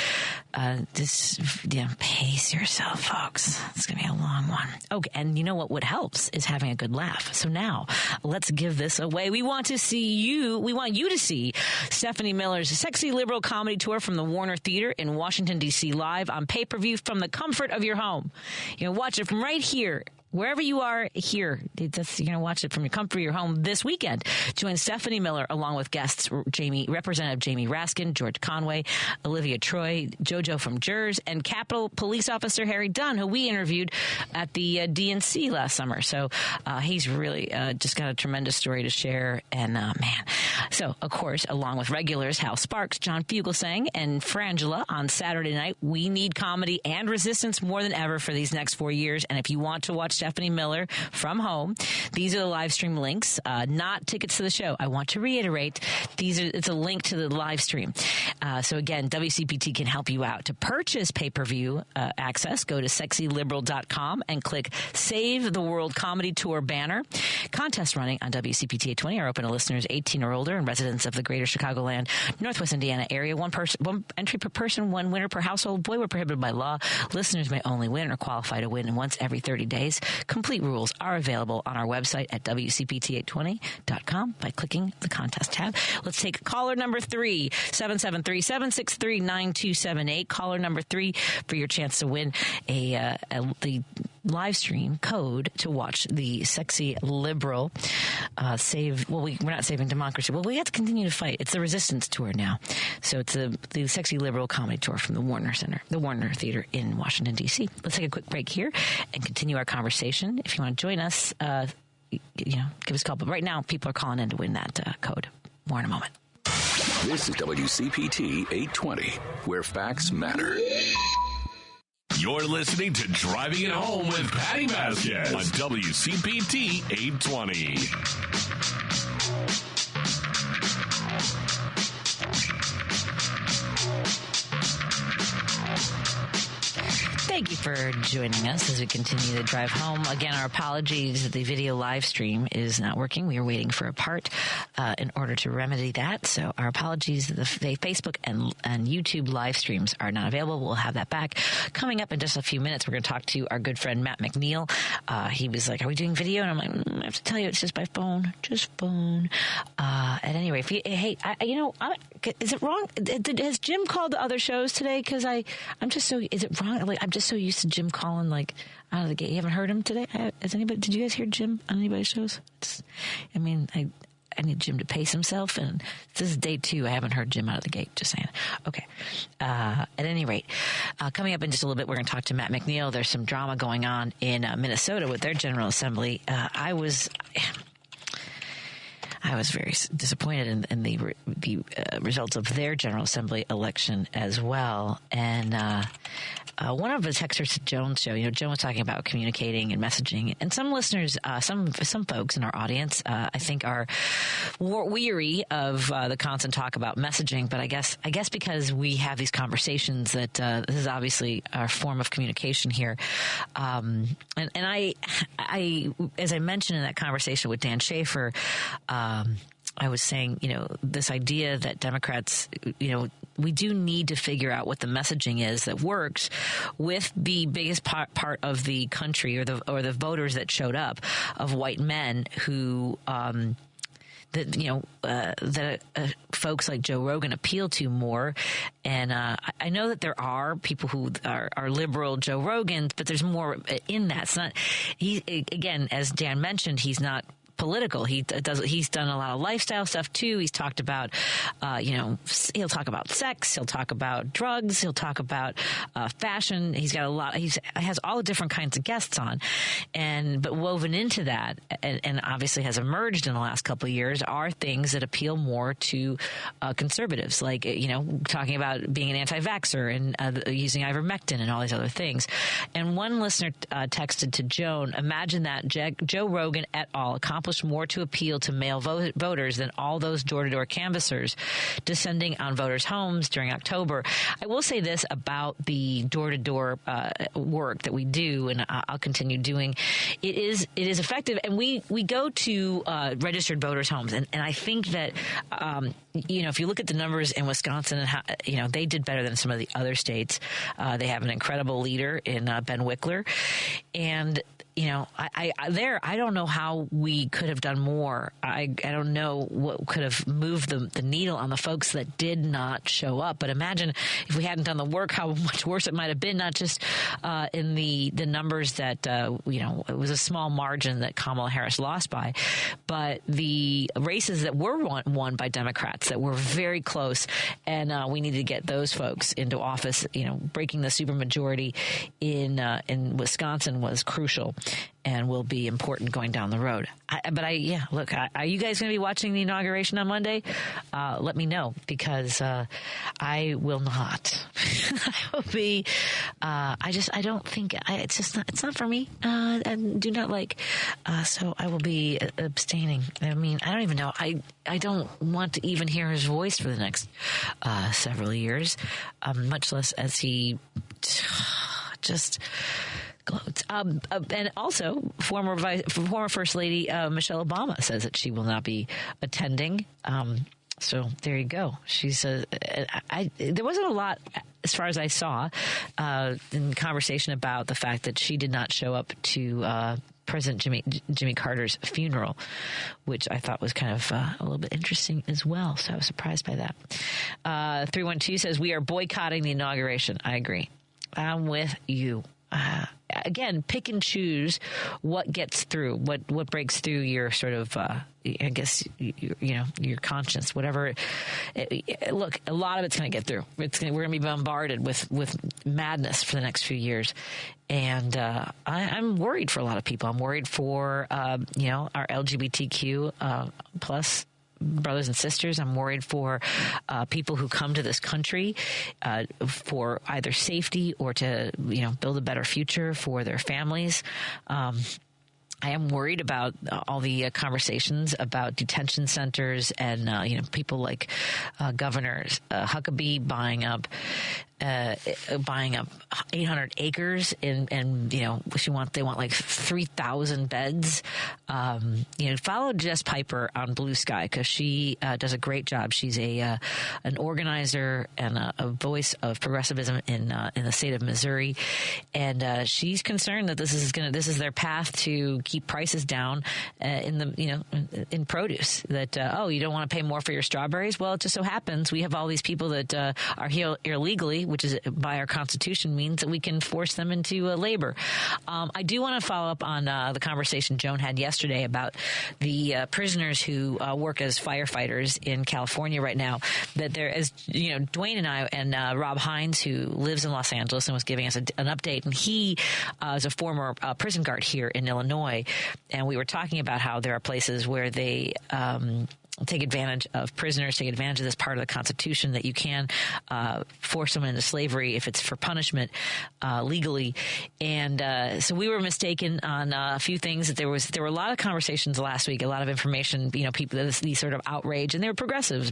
pace yourself, folks. It's going to be a long one. Okay, and you know what helps is having a good laugh. So now, let's give this away. We want you to see Stephanie Miller's Sexy Liberal Comedy Tour from the Warner Theater in Washington, D.C. live on pay-per-view from the comfort of your home. Watch it from right here. Wherever you are here, you're going to watch it from your comfort of your home this weekend. Join Stephanie Miller along with guests Representative Jamie Raskin, George Conway, Olivia Troy, JoJo from Jers, and Capitol Police Officer Harry Dunn, who we interviewed at the DNC last summer. So he's really just got a tremendous story to share. And man, so of course, along with regulars Hal Sparks, John Fugelsang, and Frangela on Saturday night, we need comedy and resistance more than ever for these next 4 years. And if you want to watch Stephanie Miller from home, these are the live stream links, not tickets to the show. I want to reiterate, it's a link to the live stream. So again, WCPT can help you out. To purchase pay-per-view access, go to sexyliberal.com and click Save the World Comedy Tour banner. Contests running on WCPT 820 are open to listeners 18 or older and residents of the greater Chicagoland, Northwest Indiana area. One entry per person, one winner per household. Void where prohibited by law. Listeners may only win or qualify to win once every 30 days. Complete rules are available on our website at WCPT820.com by clicking the contest tab. Let's take caller number 3, 773-763-9278. Caller number 3 for your chance to win the live stream code to watch the Sexy Liberal we're not saving democracy. Well, we have to continue to fight. It's the resistance tour now. So it's the Sexy Liberal Comedy Tour from the Warner Theater in Washington, D.C. Let's take a quick break here and continue our conversation. If you want to join us, give us a call. But right now, people are calling in to win that code. More in a moment. This is WCPT 820, where facts matter. You're listening to Driving It Home with Patti Vasquez on WCPT 820. Thank you for joining us as we continue to drive home. Again, our apologies. The video live stream is not working. We are waiting for a part in order to remedy that. So our apologies. The Facebook and YouTube live streams are not available. We'll have that back. Coming up in just a few minutes, we're going to talk to our good friend Matt McNeil. He was like, are we doing video? And I'm like, I have to tell you, it's just by phone. Just phone. At any rate, is it wrong? Has Jim called the other shows today? Because I'm just so, is it wrong? Like, I'm just so used to Jim calling like out of the gate. You haven't heard him today? Did you guys hear Jim on anybody's shows? I need Jim to pace himself, and this is day 2. I haven't heard Jim out of the gate. Just saying. Okay. At any rate, coming up in just a little bit, we're going to talk to Matt McNeil. There's some drama going on in Minnesota with their General Assembly. I was very disappointed in the results of their General Assembly election as well. And one of the texters to Joan's show, Joan was talking about communicating and messaging, and some listeners, some folks in our audience, I think are weary of the constant talk about messaging. But I guess because we have these conversations that this is obviously our form of communication here. And I, as I mentioned in that conversation with Dan Schaefer, I was saying, this idea that Democrats, we do need to figure out what the messaging is that works with the biggest part of the country or the voters that showed up, of white men who that folks like Joe Rogan appeal to more. And I know that there are people who are liberal Joe Rogans, but there's more in that. It's not, again, as Dan mentioned, he's not political. He's done a lot of lifestyle stuff too. He's talked about, he'll talk about sex. He'll talk about drugs. He'll talk about fashion. He's got a lot. He has all the different kinds of guests on, but woven into that, and obviously has emerged in the last couple of years, are things that appeal more to conservatives, like talking about being an anti-vaxxer and using ivermectin and all these other things. And one listener texted to Joan, "Imagine that Joe Rogan et al. Accomplished more to appeal to male voters than all those door-to-door canvassers descending on voters' homes during October." I will say this about the door-to-door work that we do, and I'll continue doing. It is effective, and we go to registered voters' homes, and I think that if you look at the numbers in Wisconsin, and how, they did better than some of the other states. They have an incredible leader in Ben Wickler, and I don't know how we could have done more. I don't know what could have moved the needle on the folks that did not show up. But imagine if we hadn't done the work, how much worse it might have been, not just in the numbers that, it was a small margin that Kamala Harris lost by, but the races that were won by Democrats that were very close. And we need to get those folks into office. Breaking the supermajority in Wisconsin was crucial and will be important going down the road. Look, are you guys going to be watching the inauguration on Monday? Let me know, because I will not. I will be. I don't think it's not for me. I do not like. So I will be abstaining. I mean, I don't even know. I don't want to even hear his voice for the next several years, much less as he just gloats. And also, former First Lady Michelle Obama says that she will not be attending. So there you go. She says there wasn't a lot, as far as I saw, in conversation about the fact that she did not show up to President Jimmy Carter's funeral, which I thought was kind of a little bit interesting as well. So I was surprised by that. 312 says, "We are boycotting the inauguration." I agree. I'm with you. Again, pick and choose what gets through, what breaks through your sort of, I guess, your conscience, whatever. Look, a lot of it's going to get through. We're going to be bombarded with madness for the next few years. And I'm worried for a lot of people. I'm worried for, our LGBTQ plus brothers and sisters. I'm worried for people who come to this country for either safety or to, build a better future for their families. I am worried about all the conversations about detention centers and, people like Governor Huckabee buying up 800 acres and they want like 3,000 beds. Follow Jess Piper on Blue Sky, because she does a great job. She's an organizer and a voice of progressivism in the state of Missouri, and she's concerned that this is their path to keep prices down in produce. That you don't want to pay more for your strawberries. Well, it just so happens we have all these people that are here illegally. which is by our Constitution means that we can force them into labor. I do want to follow up on the conversation Joan had yesterday about the prisoners who work as firefighters in California right now. That there is, Dwayne and I and Rob Hines, who lives in Los Angeles and was giving us an update, and he is a former prison guard here in Illinois, and we were talking about how there are places where they take advantage of prisoners, take advantage of this part of the Constitution that you can force someone into slavery if it's for punishment legally. And so we were mistaken on a few things. That there were a lot of conversations last week, a lot of information, people, these sort of outrage, and they were progressives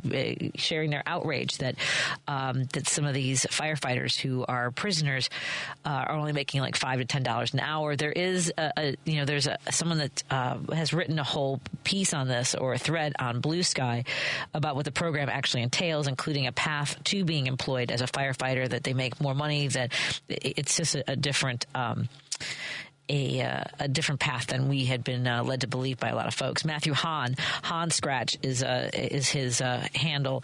sharing their outrage that that some of these firefighters who are prisoners are only making like $5 to $10 an hour. There is there's someone that has written a whole piece on this, or a thread on Blue Sky, about what the program actually entails, including a path to being employed as a firefighter, that they make more money, that it's just a different a different path than we had been led to believe by a lot of folks. Matthew Hahn Scratch is his handle,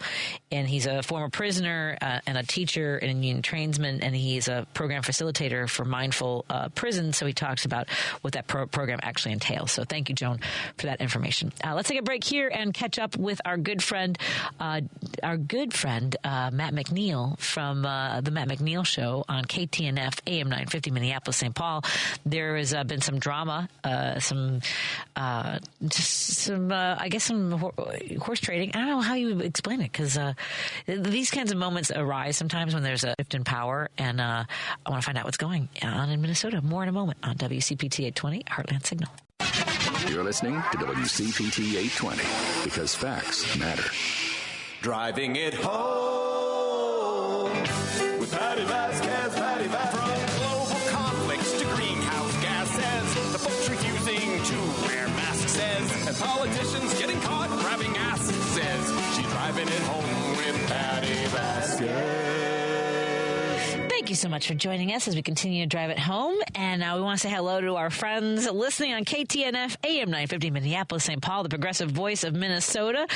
and he's a former prisoner and a teacher and a union tradesman, and he's a program facilitator for Mindful Prison. So he talks about what that program actually entails. So thank you, Joan, for that information. Let's take a break here and catch up with our good friend Matt McNeil from the Matt McNeil Show on KTNF AM 950 Minneapolis, St. Paul. There has been some drama, some horse trading. I don't know how you explain it, because these kinds of moments arise sometimes when there's a shift in power, and I want to find out what's going on in Minnesota. More in a moment on WCPT 820 Heartland Signal. You're listening to WCPT 820, because facts matter. Driving it home with Patti Vasquez, Patti Vasquez. From global conflicts to greenhouse gases, the folks refusing to wear masks says, and politicians getting caught grabbing asses says, she's driving it home with Patti Vasquez. Thank you so much for joining us as we continue to drive it home. And now we want to say hello to our friends listening on KTNF AM 950 Minneapolis, St. Paul, the progressive voice of Minnesota,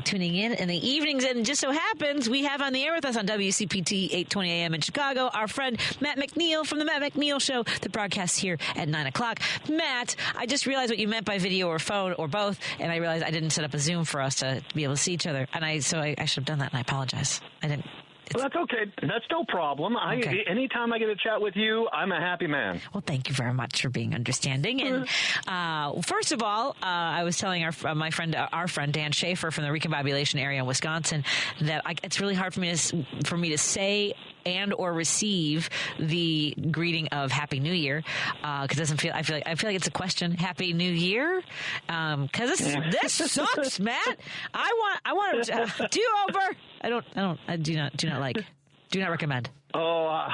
tuning in the evenings. And just so happens we have on the air with us on WCPT 820 AM in Chicago our friend Matt McNeil from the Matt McNeil Show that broadcasts here at 9 o'clock. Matt, I just realized what you meant by video or phone or both, and I realized I didn't set up a Zoom for us to be able to see each other. And I should have done that, and I apologize. I didn't. Well, that's okay. That's no problem. Okay. Anytime I get to chat with you, I'm a happy man. Well, thank you very much for being understanding. And first of all, I was telling our friend Dan Schaefer from the Recombobulation area in Wisconsin that it's really hard for me to say and or receive the greeting of Happy New Year, because I feel like it's a question. Happy New Year, because this sucks, Matt. I want a do-over. I do not recommend. Oh,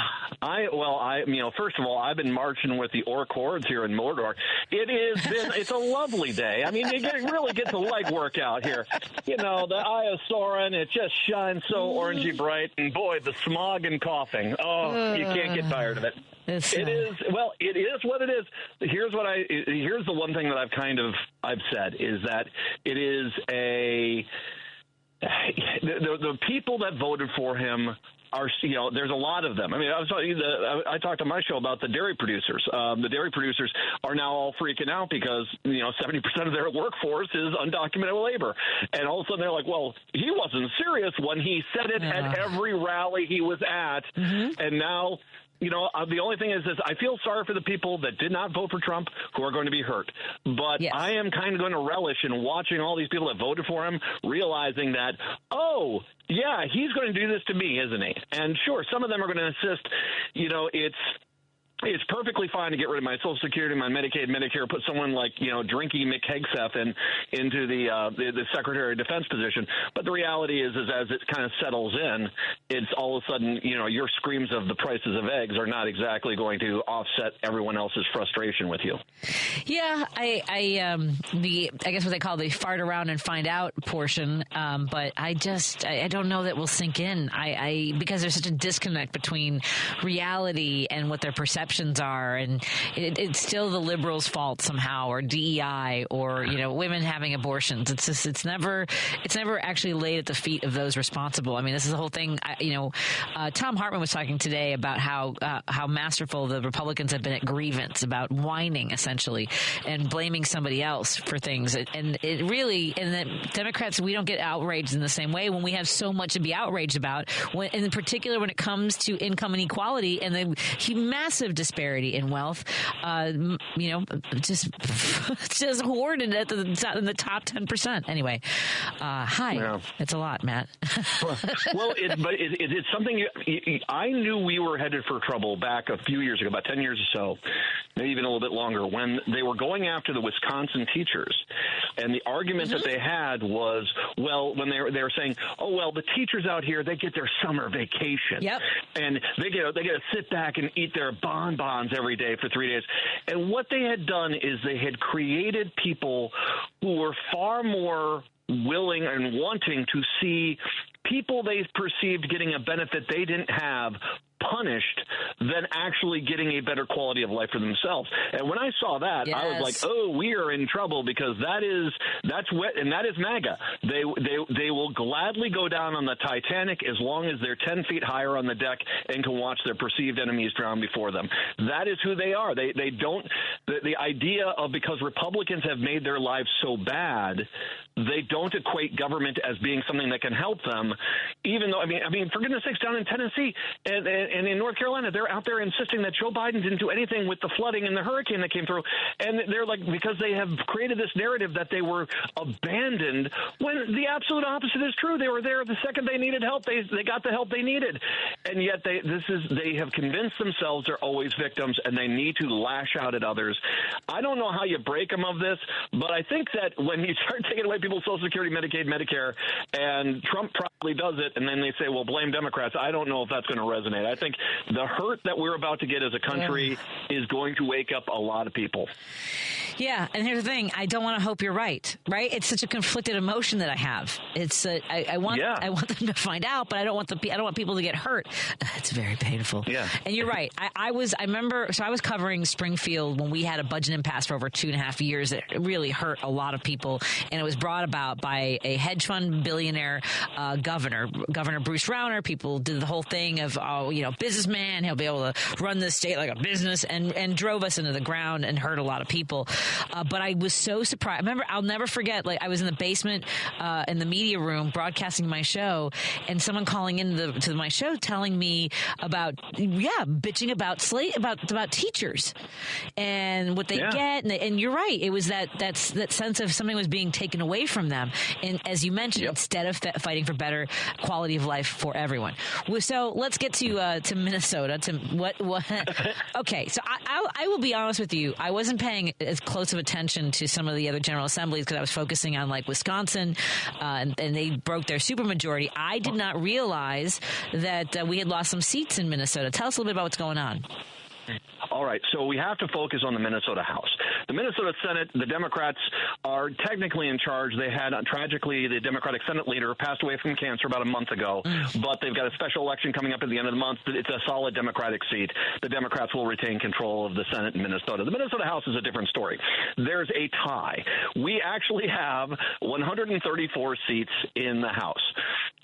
first of all, I've been marching with the Orc Hordes here in Mordor. It's a lovely day. I mean, you really get to leg work out here. The Eye of Sauron, it just shines so orangey bright, and boy, the smog and coughing. Oh, you can't get tired of it. It is what it is. Here's the one thing that I've said is that it is the people that voted for him are, there's a lot of them. I mean, I talked on my show about the dairy producers. The dairy producers are now all freaking out because, 70% of their workforce is undocumented labor. And all of a sudden they're like, well, he wasn't serious when he said it at every rally he was at. Mm-hmm. And now, the only thing is I feel sorry for the people that did not vote for Trump who are going to be hurt. But yes. I am kind of going to relish in watching all these people that voted for him, realizing that, oh, yeah, he's going to do this to me, isn't he? And sure, some of them are going to insist, it's perfectly fine to get rid of my Social Security, my Medicaid, Medicare, put someone like, Drinky McHegseth into the Secretary of Defense position. But the reality is as it kind of settles in, it's all of a sudden, your screams of the prices of eggs are not exactly going to offset everyone else's frustration with you. Yeah, I guess what they call the fart around and find out portion. But I don't know that will sink in. Because there's such a disconnect between reality and what their perception perceptions are, and it's still the liberals' fault somehow, or DEI, or women having abortions. It's never actually laid at the feet of those responsible. I mean, this is the whole thing. Tom Hartman was talking today about how masterful the Republicans have been at grievance, about whining essentially and blaming somebody else for things, and the Democrats, we don't get outraged in the same way when we have so much to be outraged about, in particular when it comes to income inequality and the massive disparity in wealth, just hoarded in the top 10%. Anyway, hi. Yeah. It's a lot, Matt. Well, it's something I knew we were headed for trouble back a few years ago, about 10 years or so, maybe even a little bit longer, when they were going after the Wisconsin teachers. And the argument that they had was, well, when they were saying, oh, well, the teachers out here, they get their summer vacation. Yep. And they get to sit back and eat their bonbons every day for 3 days. And what they had done is they had created people who were far more willing and wanting to see people they perceived getting a benefit they didn't have punished than actually getting a better quality of life for themselves. And when I saw that, yes. I was like, oh, we are in trouble, because that's wet, and that is MAGA. They will gladly go down on the Titanic as long as they're 10 feet higher on the deck and can watch their perceived enemies drown before them. That is who they are. They don't the idea of, because Republicans have made their lives so bad, they don't equate government as being something that can help them, even though, I mean, for goodness sakes, down in Tennessee and in North Carolina, they're out there insisting that Joe Biden didn't do anything with the flooding and the hurricane that came through. And they're like, because they have created this narrative that they were abandoned, when the absolute opposite is true. They were there the second they needed help. They got the help they needed. And yet they have convinced themselves they're always victims, and they need to lash out at others. I don't know how you break them of this, but I think that when you start taking away people's Social Security, Medicaid, Medicare, and Trump probably does it, and then they say, well, blame Democrats, I don't know if that's going to resonate. I think the hurt that we're about to get as a country is going to wake up a lot of people. Yeah, and here's the thing: I don't want to hope you're right. Right? It's such a conflicted emotion that I have. It's I want them to find out, but I don't want people to get hurt. It's very painful. Yeah, and you're right. I remember. So I was covering Springfield when we had a budget impasse for over 2.5 years. It really hurt a lot of people, and it was brought about by a hedge fund billionaire Governor Bruce Rauner. People did the whole thing of businessman. He'll be able to run this state like a business, and drove us into the ground and hurt a lot of people. But I was so surprised. I'll never forget, like, I was in the basement in the media room broadcasting my show, and someone calling into my show telling me bitching about teachers and what they get. And you're right. It was that sense of something was being taken away from them. And as you mentioned, instead of fighting for better quality of life for everyone. So let's get to Minnesota. Okay. So I will be honest with you. I wasn't paying as close of attention to some of the other general assemblies because I was focusing on like Wisconsin, and they broke their supermajority. I did not realize that we had lost some seats in Minnesota. Tell us a little bit about what's going on. All right, so we have to focus on the Minnesota House. The Minnesota Senate, the Democrats are technically in charge. They had, tragically, the Democratic Senate leader passed away from cancer about a month ago, but they've got a special election coming up at the end of the month. It's a solid Democratic seat. The Democrats will retain control of the Senate in Minnesota. The Minnesota House is a different story. There's a tie. We actually have 134 seats in the House,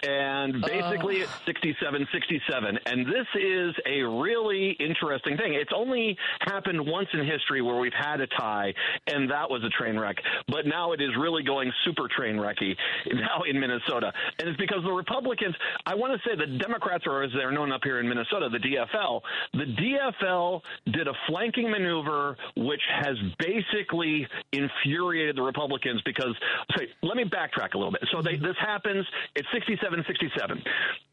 and basically it's 67-67, and this is a really interesting thing. It's only happened once in history where we've had a tie, and that was a train wreck. But now it is really going super train wrecky now in Minnesota. And it's because the Republicans, I want to say the Democrats, or as they're known up here in Minnesota, the DFL did a flanking maneuver which has basically infuriated the Republicans because, let me backtrack a little bit. So this happens, it's 67-67.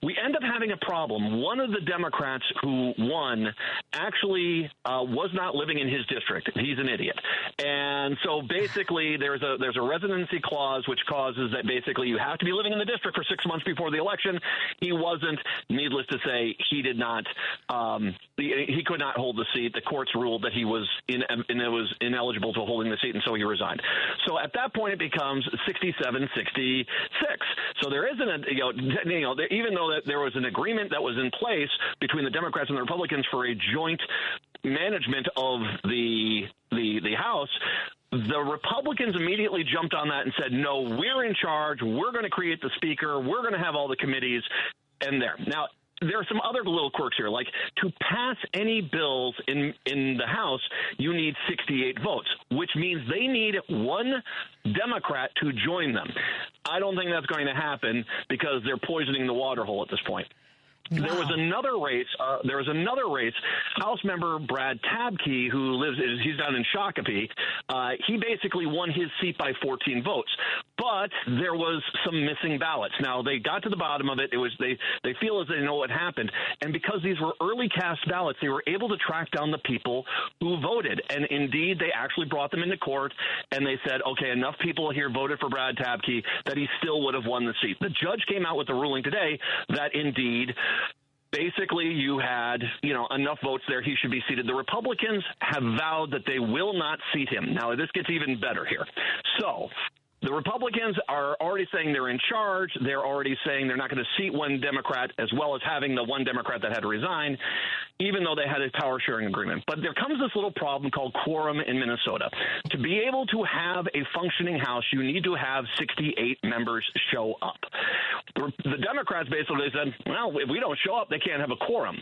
We end up having a problem. One of the Democrats who won actually was not living in his district. He's an idiot. And so basically there's a residency clause which causes that basically you have to be living in the district for 6 months before the election. He wasn't. Needless to say, he did not. He could not hold the seat. The courts ruled that he was ineligible to holding the seat, and so he resigned. So at that point, it becomes 67-66. So there isn't even though there was an agreement that was in place between the Democrats and the Republicans for a joint management of the House, the Republicans immediately jumped on that and said, no, we're in charge. We're going to create the speaker. We're going to have all the committees and there. Now, there are some other little quirks here, like to pass any bills in the House, you need 68 votes, which means they need one Democrat to join them. I don't think that's going to happen because they're poisoning the water hole at this point. Wow. There was another race. House member Brad Tabke, he's down in Shakopee. He basically won his seat by 14 votes, but there was some missing ballots. Now they got to the bottom of it. They feel as they know what happened, and because these were early cast ballots, they were able to track down the people who voted. And indeed, they actually brought them into court, and they said, okay, enough people here voted for Brad Tabke that he still would have won the seat. The judge came out with the ruling today that indeed, basically, you had, enough votes there. He should be seated. The Republicans have vowed that they will not seat him. Now, this gets even better here. So the Republicans are already saying they're in charge. They're already saying they're not going to seat one Democrat, as well as having the one Democrat that had to resign, even though they had a power-sharing agreement. But there comes this little problem called quorum in Minnesota. To be able to have a functioning House, you need to have 68 members show up. The Democrats basically said, well, if we don't show up, they can't have a quorum.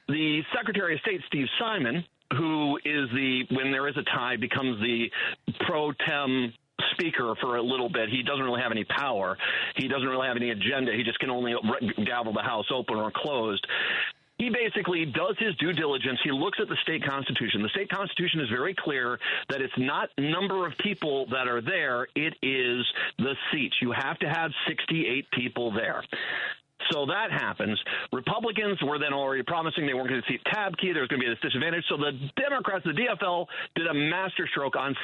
The Secretary of State, Steve Simon, who is when there is a tie, becomes the pro tem speaker for a little bit. He doesn't really have any power. He doesn't really have any agenda. He just can only gavel the House open or closed. He basically does his due diligence. He looks at the state constitution. The state constitution is very clear that it's not number of people that are there. It is the seats. You have to have 68 people there. So that happens. Republicans were then already promising they weren't going to seat Tabke. There's going to be this disadvantage. So the Democrats, the DFL, did a masterstroke on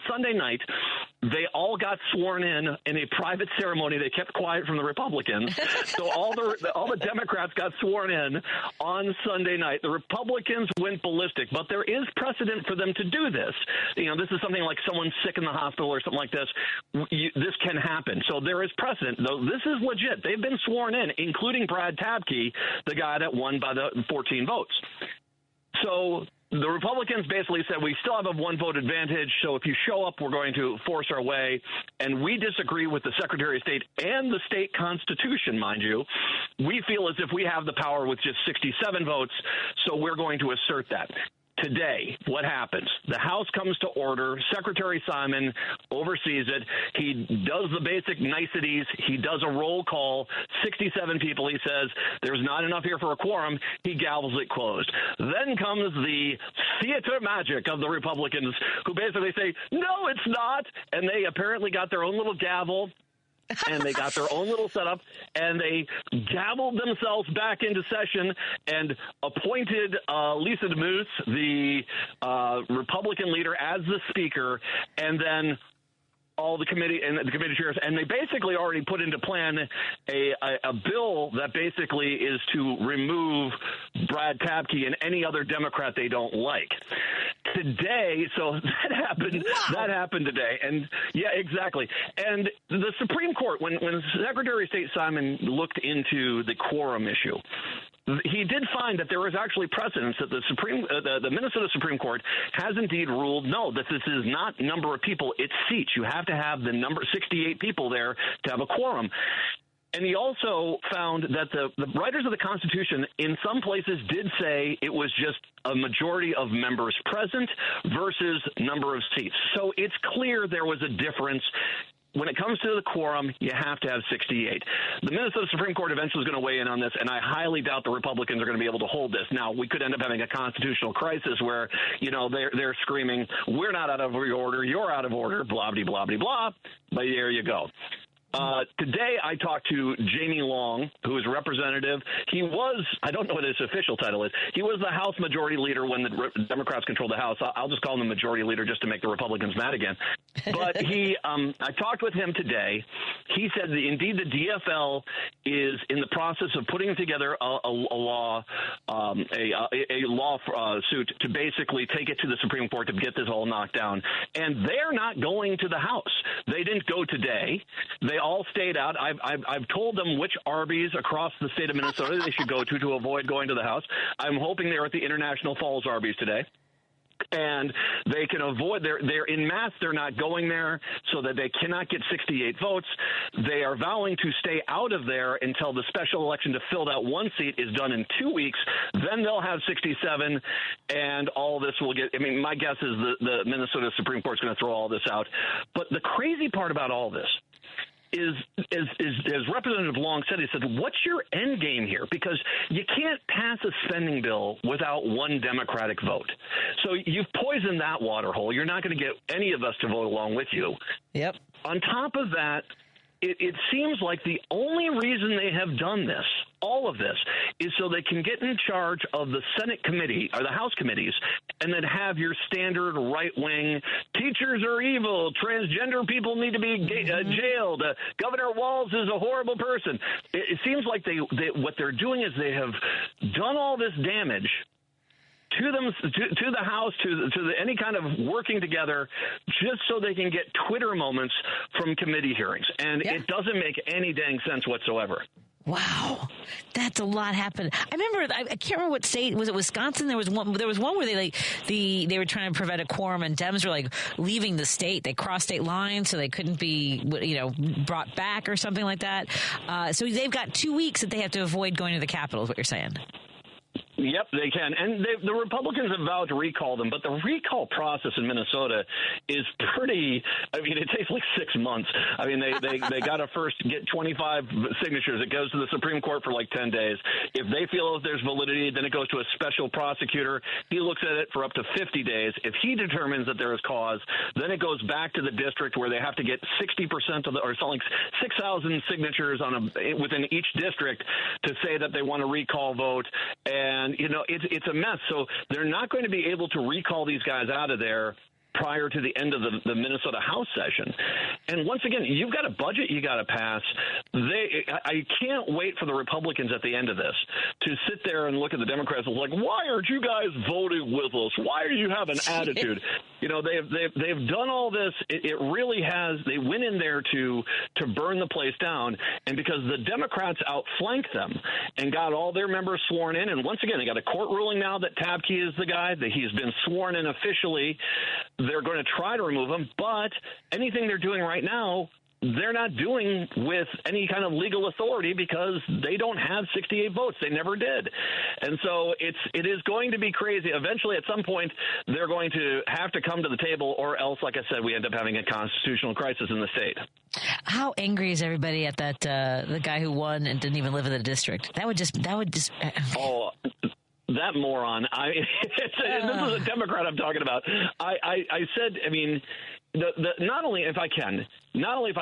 Sunday night. They all got sworn in a private ceremony. They kept quiet from the Republicans. So all the Democrats got sworn in on Sunday night. The Republicans went ballistic, but there is precedent for them to do this. This is something like someone sick in the hospital or something like this. This can happen. So there is precedent. Though this is legit. They've been sworn in, including Brad Tabke, the guy that won by the 14 votes. So the Republicans basically said we still have a one-vote advantage, so if you show up, we're going to force our way. And we disagree with the Secretary of State and the state constitution, mind you. We feel as if we have the power with just 67 votes, so we're going to assert that. Today, what happens? The House comes to order. Secretary Simon oversees it. He does the basic niceties. He does a roll call. 67 people, he says. There's not enough here for a quorum. He gavels it closed. Then comes the theater magic of the Republicans, who basically say, no, it's not. And they apparently got their own little gavel. And they got their own little setup, and they gavelled themselves back into session and appointed Lisa DeMuth, the Republican leader, as the speaker, and then all the committee and the committee chairs, and they basically already put into plan a bill that basically is to remove Brad Tabke and any other Democrat they don't like. Today, so that happened. Wow. That happened today, and yeah, exactly. And the Supreme Court, when Secretary of State Simon looked into the quorum issue, he did find that there was actually precedence that the Minnesota Supreme Court has indeed ruled no, that this is not number of people, it's seats. You have to have the number 68 people there to have a quorum. And he also found that the writers of the Constitution in some places did say it was just a majority of members present versus number of seats. So it's clear there was a difference. When it comes to the quorum, you have to have 68. The Minnesota Supreme Court eventually is going to weigh in on this, and I highly doubt the Republicans are going to be able to hold this. Now, we could end up having a constitutional crisis where, they're screaming, we're not out of order, you're out of order, blah, blah, blah, blah, blah. But there you go. Today, I talked to Jamie Long, who is a representative. He was, I don't know what his official title is, he was the House Majority Leader when the Democrats controlled the House. I'll just call him the Majority Leader just to make the Republicans mad again. But I talked with him today. He said that indeed the DFL is in the process of putting together a law suit to basically take it to the Supreme Court to get this all knocked down. And they're not going to the House. They didn't go today. They all stayed out. I've told them which Arby's across the state of Minnesota they should go to avoid going to the House. I'm hoping they're at the International Falls Arby's today. And they can avoid, they're in mass, they're not going there so that they cannot get 68 votes. They are vowing to stay out of there until the special election to fill that one seat is done in 2 weeks. Then they'll have 67, and all this will get, I mean, my guess is the Minnesota Supreme Court is going to throw all this out. But the crazy part about all this is as Representative Long said, he said, what's your end game here? Because you can't pass a spending bill without one Democratic vote. So you've poisoned that water hole. You're not going to get any of us to vote along with you. Yep. On top of that, it seems like the only reason they have done this, all of this, is so they can get in charge of the Senate committee or the House committees and then have your standard right-wing, teachers are evil, transgender people need to be jailed, Governor Walz is a horrible person. It seems like what they're doing is they have done all this damage to them, to the House, to any kind of working together, just so they can get Twitter moments from committee hearings, and it doesn't make any dang sense whatsoever. Wow, that's a lot happened. I remember, I can't remember what state was it. Wisconsin. There was one where they were trying to prevent a quorum, and Dems were leaving the state. They crossed state lines, so they couldn't be brought back or something like that. So they've got 2 weeks that they have to avoid going to the Capitol. Is what you're saying? Yep, they can. And the Republicans have vowed to recall them, but the recall process in Minnesota is pretty, I mean, it takes like 6 months. I mean, they got to first get 25 signatures. It goes to the Supreme Court for like 10 days. If they feel there's validity, then it goes to a special prosecutor. He looks at it for up to 50 days. If he determines that there is cause, then it goes back to the district where they have to get 60% of or something like 6,000 signatures within each district to say that they want a recall vote. And, it's a mess. So they're not going to be able to recall these guys out of there prior to the end of the Minnesota House session. And once again, you've got a budget you got to pass. I can't wait for the Republicans at the end of this to sit there and look at the Democrats and like, why aren't you guys voting with us? Why do you have an attitude? They've done all this. It really has. They went in there to burn the place down, and because the Democrats outflanked them and got all their members sworn in, and once again, they got a court ruling now that Tabke is the guy, that he's been sworn in officially. They're going to try to remove him, but anything they're doing right now, they're not doing with any kind of legal authority because they don't have 68 votes. They never did. And so it is going to be crazy. Eventually, at some point, they're going to have to come to the table, or else, like I said, we end up having a constitutional crisis in the state. How angry is everybody at that the guy who won and didn't even live in the district? That would just. Oh. That moron. This is a Democrat I'm talking about. I said, I mean, not only if I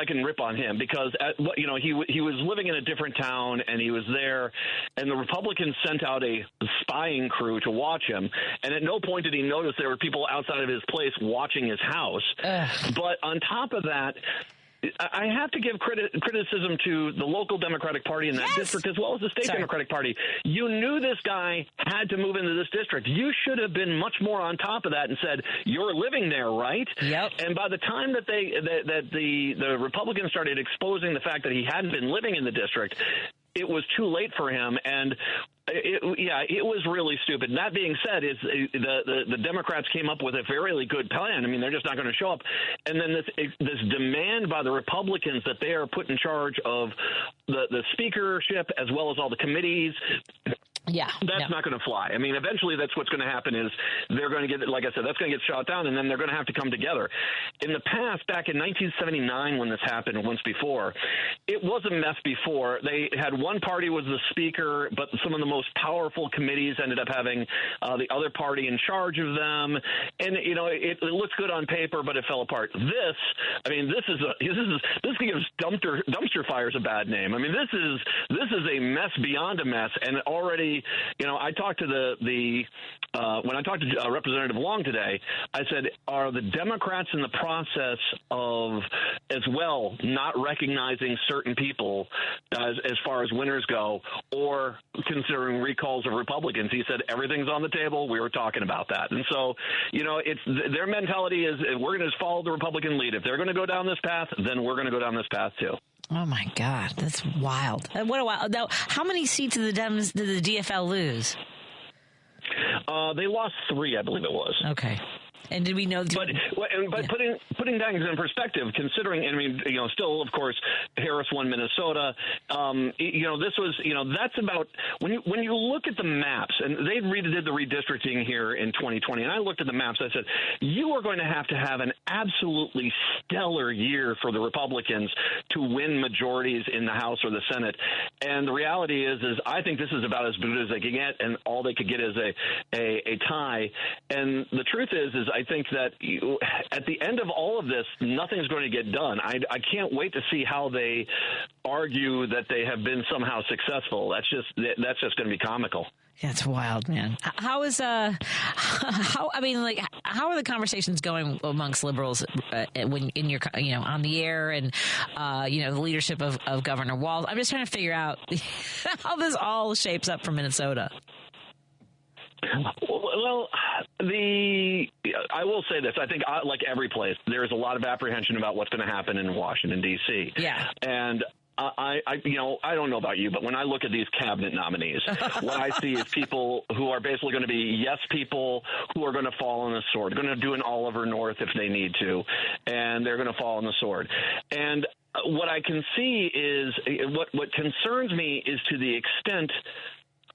can rip on him, because he was living in a different town and he was there, and the Republicans sent out a spying crew to watch him, and at no point did he notice there were people outside of his place watching his house. But on top of that, I have to give criticism to the local Democratic Party in that district as well as the state Democratic Party. You knew this guy had to move into this district. You should have been much more on top of that and said, you're living there, right? Yep. And by the time that the Republicans started exposing the fact that he hadn't been living in the district, it was too late for him, and it was really stupid. And that being said, the Democrats came up with a very good plan. I mean, they're just not going to show up. And then this demand by the Republicans that they are put in charge of the speakership as well as all the committees. That's not going to fly. I mean, eventually that's what's going to happen is they're going to get, like I said, that's going to get shot down, and then they're going to have to come together. In the past, back in 1979 when this happened once before, it was a mess before. They had one party was the speaker, but some of the most powerful committees ended up having the other party in charge of them. And, it looks good on paper, but it fell apart. This gives dumpster fires a bad name. I mean, this is a mess beyond a mess, and already really, I talked to when I talked to Representative Long today, I said, are the Democrats in the process of, as well, not recognizing certain people as far as winners go, or considering recalls of Republicans? He said, everything's on the table. We were talking about that. And so, it's their mentality is we're going to follow the Republican lead. If they're going to go down this path, then we're going to go down this path too. Oh, my God. That's wild. What a wild. Now, how many seats did the Dems, did the DFL lose? They lost 3, I believe it was. Okay. And did we know? But putting things in perspective, considering, still, of course, Harris won Minnesota. This was, that's about when you look at the maps, and they redid the redistricting here in 2020. And I looked at the maps. I said, you are going to have an absolutely stellar year for the Republicans to win majorities in the House or the Senate. And the reality is I think this is about as good as they can get, and all they could get is a tie. And the truth is I think that at the end of all of this, nothing's going to get done. I can't wait to see how they argue that they have been somehow successful. That's just going to be comical. That's wild, man. How are the conversations going amongst liberals when in your, on the air and, the leadership of Governor Walz? I'm just trying to figure out how this all shapes up for Minnesota. Well, I will say this. I think, like every place, there's a lot of apprehension about what's going to happen in Washington, D.C. Yeah. And I don't know about you, but when I look at these cabinet nominees, what I see is people who are basically going to be yes people who are going to fall on the sword, going to do an Oliver North if they need to, and they're going to fall on the sword. And what I can see is what concerns me is to the extent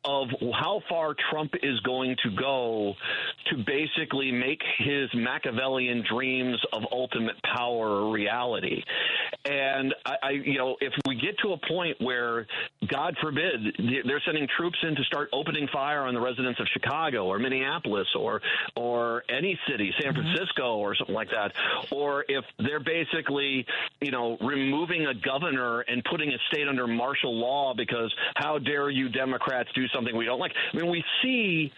of how far Trump is going to go to basically make his Machiavellian dreams of ultimate power a reality. And if we get to a point where, God forbid, they're sending troops in to start opening fire on the residents of Chicago or Minneapolis or any city, San Francisco or something like that, or if they're basically, removing a governor and putting a state under martial law because how dare you Democrats do something we don't like. I mean, we see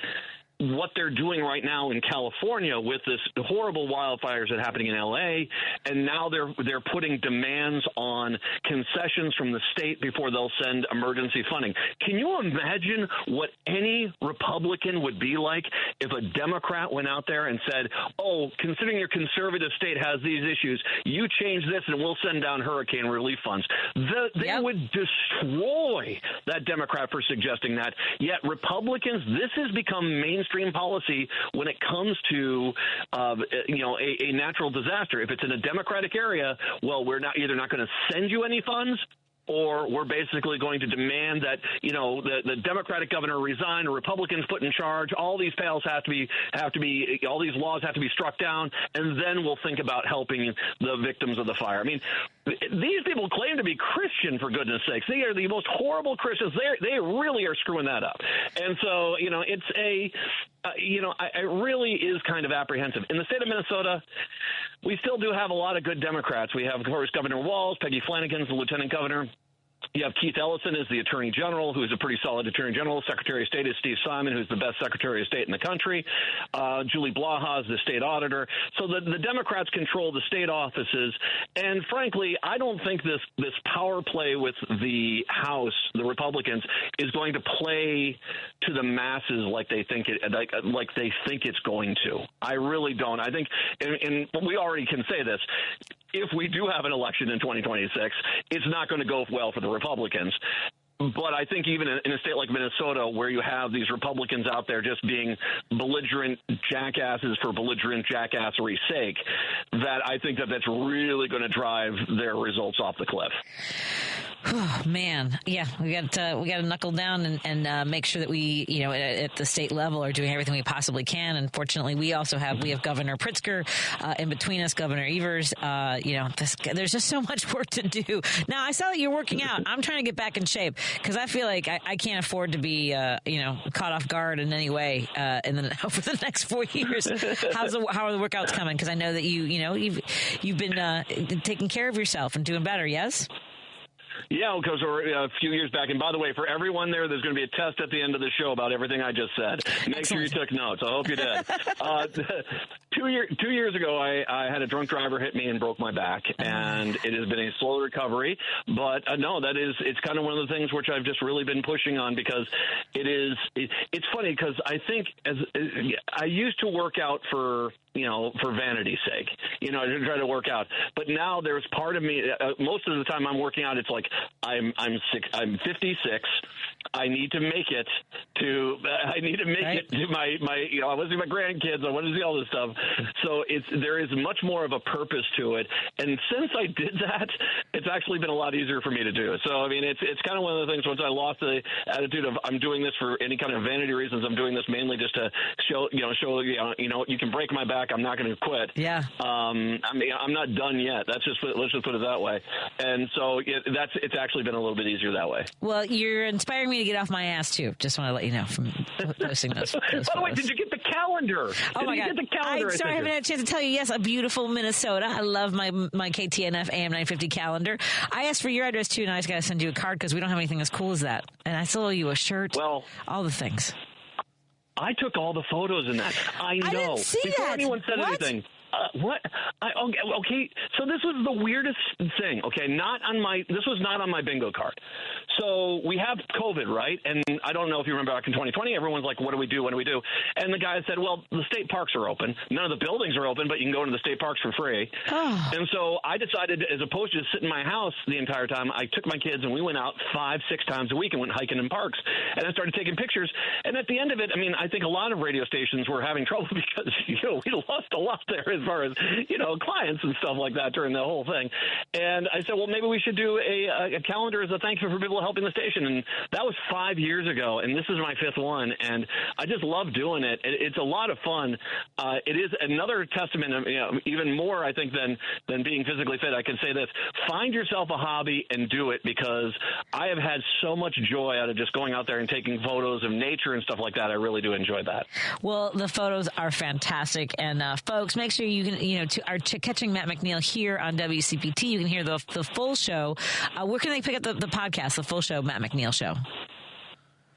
what they're doing right now in California with this horrible wildfires that are happening in L.A., and now they're putting demands on concessions from the state before they'll send emergency funding. Can you imagine what any Republican would be like if a Democrat went out there and said, oh, considering your conservative state has these issues, you change this and we'll send down hurricane relief funds? They would destroy that Democrat for suggesting that. Yet Republicans, this has become mainstream policy when it comes to a natural disaster. If it's in a Democratic area, well, we're either not going to send you any funds, or we're basically going to demand that, the Democratic governor resign, or Republicans put in charge. All these all these laws have to be struck down, and then we'll think about helping the victims of the fire. I mean, these people claim to be Christian, for goodness sakes. They are the most horrible Christians. They really are screwing that up. And so, it's it really is kind of apprehensive. In the state of Minnesota, we still do have a lot of good Democrats. We have, of course, Governor Walz, Peggy Flanagan's the lieutenant governor. You have Keith Ellison as the attorney general, who's a pretty solid attorney general. Secretary of State is Steve Simon, who's the best secretary of state in the country. Julie Blaha is the state auditor. So the Democrats control the state offices. And frankly, I don't think this power play with the House, the Republicans, is going to play to the masses like they think it's going to. I really don't. I think, and we already can say this, if we do have an election in 2026, it's not going to go well for the Republicans. But I think even in a state like Minnesota, where you have these Republicans out there just being belligerent jackasses for belligerent jackassery's sake, that I think that's really going to drive their results off the cliff. Oh, man. Yeah, we got to knuckle down and make sure that we, at the state level are doing everything we possibly can. Unfortunately, we have Governor Pritzker in between us, Governor Evers. There's just so much work to do. Now, I saw that you're working out. I'm trying to get back in shape because I feel like I can't afford to be, caught off guard in any way over the next 4 years. How are the workouts coming? Because I know that you've been taking care of yourself and doing better. Yes. Yeah, because we're a few years back. And by the way, for everyone there's going to be a test at the end of the show about everything I just said. Make sure you took notes. I hope you did. 2 years ago, I had a drunk driver hit me and broke my back, and it has been a slow recovery. But no, it's kind of one of the things which I've just really been pushing on, because it's funny because I think I used to work out for vanity's sake, to try to work out. But now there's part of me, most of the time I'm working out, it's like I'm 56. I need to make it to my I want to see my grandkids. I want to see all this stuff. So there is much more of a purpose to it. And since I did that, it's actually been a lot easier for me to do. So, I mean, it's kind of one of the things, once I lost the attitude of I'm doing this for any kind of vanity reasons, I'm doing this mainly just to show you can break my back. I'm not going to quit. Yeah. I'm not done yet. Let's just put it that way. And so it's actually been a little bit easier that way. Well, you're inspiring me to get off my ass too. Just want to let you know from posting those By the way, did you get the calendar? Oh my God! I'm sorry, I haven't had a chance to tell you. Yes, a beautiful Minnesota. I love my KTNF AM 950 calendar. I asked for your address too, and I just got to send you a card because we don't have anything as cool as that. And I still owe you a shirt. Well, all the things. I took all the photos in that. I know. I didn't see Before that. anyone said anything. What? Okay. So this was the weirdest thing. Okay, this was not on my bingo card. So we have COVID, right? And I don't know if you remember back in 2020, everyone's like, "What do we do? What do we do?" And the guy said, "Well, the state parks are open. None of the buildings are open, but you can go into the state parks for free." Oh. And so I decided, as opposed to just sit in my house the entire time, I took my kids and we went out 5-6 times a week and went hiking in parks. And I started taking pictures. And at the end of it, I mean, I think a lot of radio stations were having trouble because we lost a lot there as far as clients and stuff like that during the whole thing. And I said, well, maybe we should do a calendar as a thank you for people helping the station. And that was 5 years ago, and this is my 5th one, and I just love doing it. It's a lot of fun. It is another testament, even more, I think, than being physically fit. I can say this: find yourself a hobby and do it, because I have had so much joy out of just going out there and taking photos of nature and stuff like that. I really do enjoy that. Well, the photos are fantastic, and folks, make sure you can, catching Matt McNeil here on WCPT. You can hear the full show. Where can they pick up the podcast, the full show, Matt McNeil Show?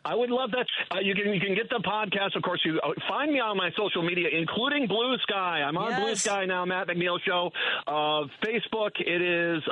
I would love that. You can get the podcast. Of course, you find me on my social media, including Blue Sky. I'm on Blue Sky now, Matt McNeil Show. Facebook, it is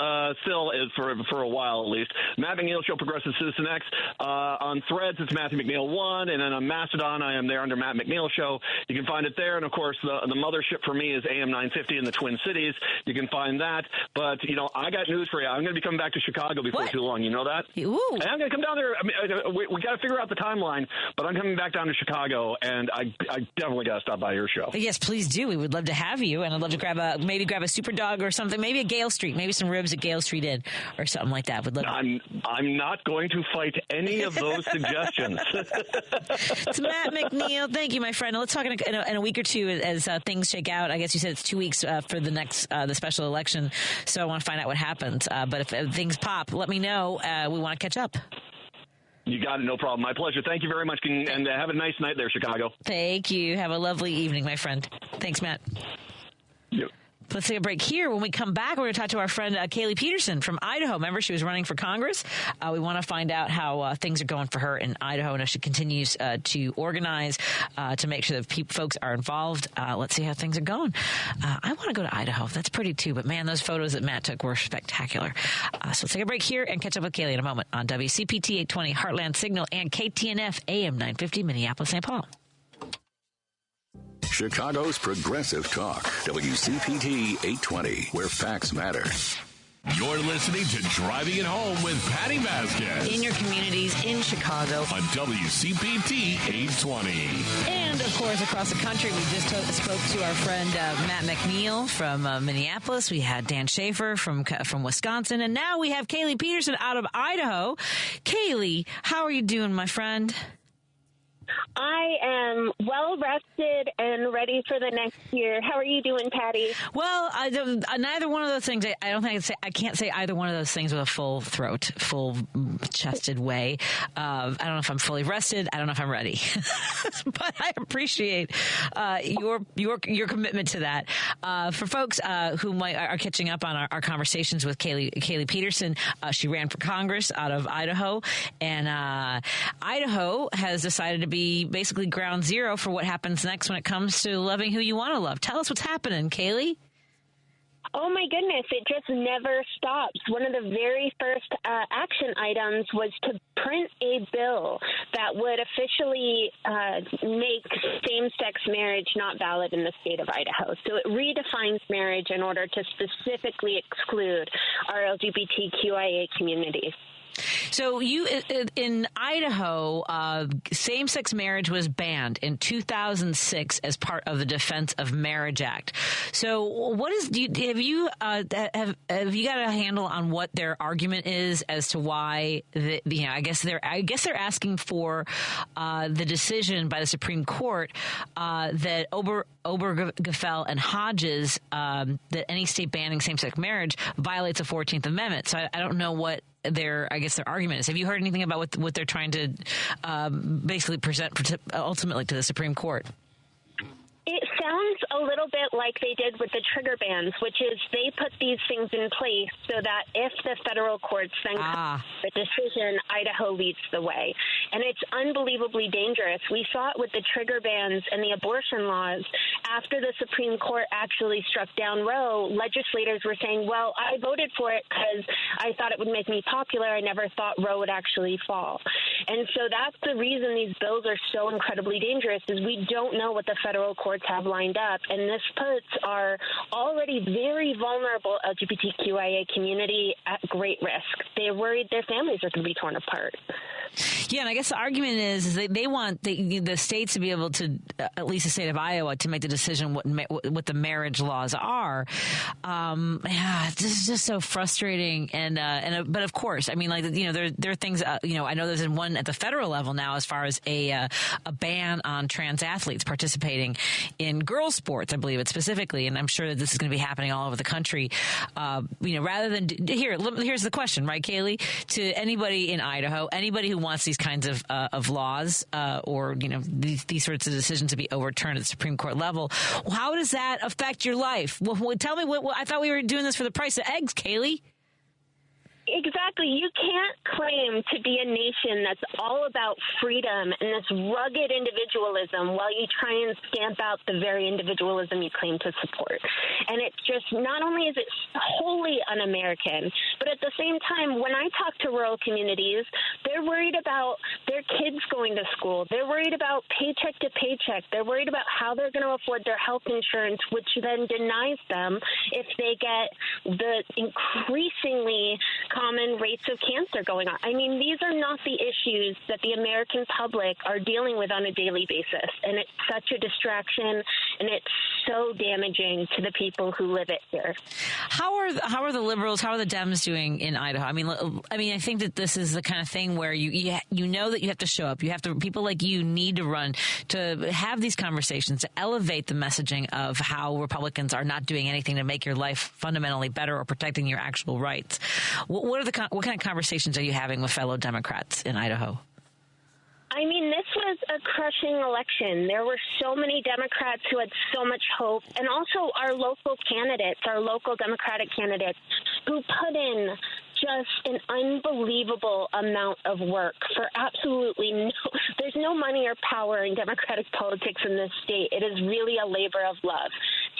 still is for a while at least. Matt McNeil Show, Progressive Citizen X. On Threads, it's Matthew McNeil 1, and then on Mastodon, I am there under Matt McNeil Show. You can find it there, and of course, the mothership for me is AM 950 in the Twin Cities. You can find that. But I got news for you. I'm going to be coming back to Chicago before too long. You know that? Ooh. And I'm going to come down there. I mean, we got to figure out the timeline, but I'm coming back down to Chicago, and I definitely got to stop by your show. Yes, please do. We would love to have you, and I'd love to grab a super dog or something, maybe a Gale Street, maybe some ribs at Gale Street Inn or something like that. I'm not going to fight any of those suggestions. It's Matt McNeil. Thank you, my friend. Let's talk in a week or two as things shake out. I guess you said it's 2 weeks for the next the special election, so I want to find out what happens. But if things pop, let me know. We want to catch up. You got it. No problem. My pleasure. Thank you very much. And have a nice night there, Chicago. Thank you. Have a lovely evening, my friend. Thanks, Matt. Yep. Let's take a break here. When we come back, we're going to talk to our friend Kaylee Peterson from Idaho. Remember, she was running for Congress. We want to find out how things are going for her in Idaho and if she continues to organize to make sure that folks are involved. Let's see how things are going. I want to go to Idaho. That's pretty, too. But, man, those photos that Matt took were spectacular. So let's take a break here and catch up with Kaylee in a moment on WCPT 820 Heartland Signal and KTNF AM 950 Minneapolis, St. Paul. Chicago's Progressive Talk, WCPT 820, where facts matter. You're listening to Driving It Home with Patti Vasquez. In your communities, in Chicago. On WCPT 820. And, of course, across the country, we just spoke to our friend Matt McNeil from Minneapolis. We had Dan Schaefer from Wisconsin. And now we have Kaylee Peterson out of Idaho. Kaylee, how are you doing, my friend? I am well rested and ready for the next year. How are you doing, Patty? Well, neither one of those things. I don't think I can't say either one of those things with a full throat, full chested way. I don't know if I'm fully rested. I don't know if I'm ready, but I appreciate your commitment to that. For folks who are catching up on our conversations with Kaylee Peterson, she ran for Congress out of Idaho, and Idaho has decided to be basically ground zero for what happens next when it comes to loving who you want to love. Tell us what's happening, Kaylee. Oh, my goodness. It just never stops. One of the very first action items was to print a bill that would officially make same-sex marriage not valid in the state of Idaho. So it redefines marriage in order to specifically exclude our LGBTQIA community. So in Idaho, same-sex marriage was banned in 2006 as part of the Defense of Marriage Act. So have you got a handle on what their argument is as to why I guess they're asking for the decision by the Supreme Court that Obergefell and Hodges that any state banning same-sex marriage violates the 14th Amendment. So I don't know what their argument is. Have you heard anything about what they're trying to basically present ultimately to the Supreme Court? It sounds a little bit like they did with the trigger bans, which is they put these things in place so that if the federal courts then come to the decision, Idaho leads the way. And it's unbelievably dangerous. We saw it with the trigger bans and the abortion laws. After the Supreme Court actually struck down Roe, legislators were saying, well, I voted for it because I thought it would make me popular. I never thought Roe would actually fall. And so that's the reason these bills are so incredibly dangerous, is we don't know what the federal courts have lined up, and this puts our already very vulnerable LGBTQIA community at great risk. They're worried their families are going to be torn apart. Yeah, and I guess the argument is they want the states to be able to, at least the state of Iowa, to make the decision what the marriage laws are. This is just so frustrating, but of course, I mean, there are things. I know there's one at the federal level now as far as a ban on trans athletes participating in girls' sports. I believe it specifically, and I'm sure that this is going to be happening all over the country. Rather than here's the question, right, Kaylee? To anybody in Idaho, anybody who wants these kinds of laws or these sorts of decisions to be overturned at the Supreme Court level, how does that affect your life? Well, tell me what I thought we were doing this for the price of eggs, Kaylee. Exactly. You can't claim to be a nation that's all about freedom and this rugged individualism while you try and stamp out the very individualism you claim to support. And it's just, not only is it wholly un-American, but at the same time, when I talk to rural communities, they're worried about their kids going to school. They're worried about paycheck to paycheck. They're worried about how they're going to afford their health insurance, which then denies them if they get the increasingly common rates of cancer going on. I mean, these are not the issues that the American public are dealing with on a daily basis, and it's such a distraction, and it's so damaging to the people who live it here. How are the liberals, how are the Dems doing in Idaho? I mean, I think that this is the kind of thing where you know that you have to show up. You have to, people like you need to run to have these conversations, to elevate the messaging of how Republicans are not doing anything to make your life fundamentally better or protecting your actual rights. What kind of conversations are you having with fellow Democrats in Idaho? I mean, this was a crushing election. There were so many Democrats who had so much hope, and also our local candidates, our local Democratic candidates, who put in just an unbelievable amount of work for absolutely there's no money or power in Democratic politics in this state. It is really a labor of love.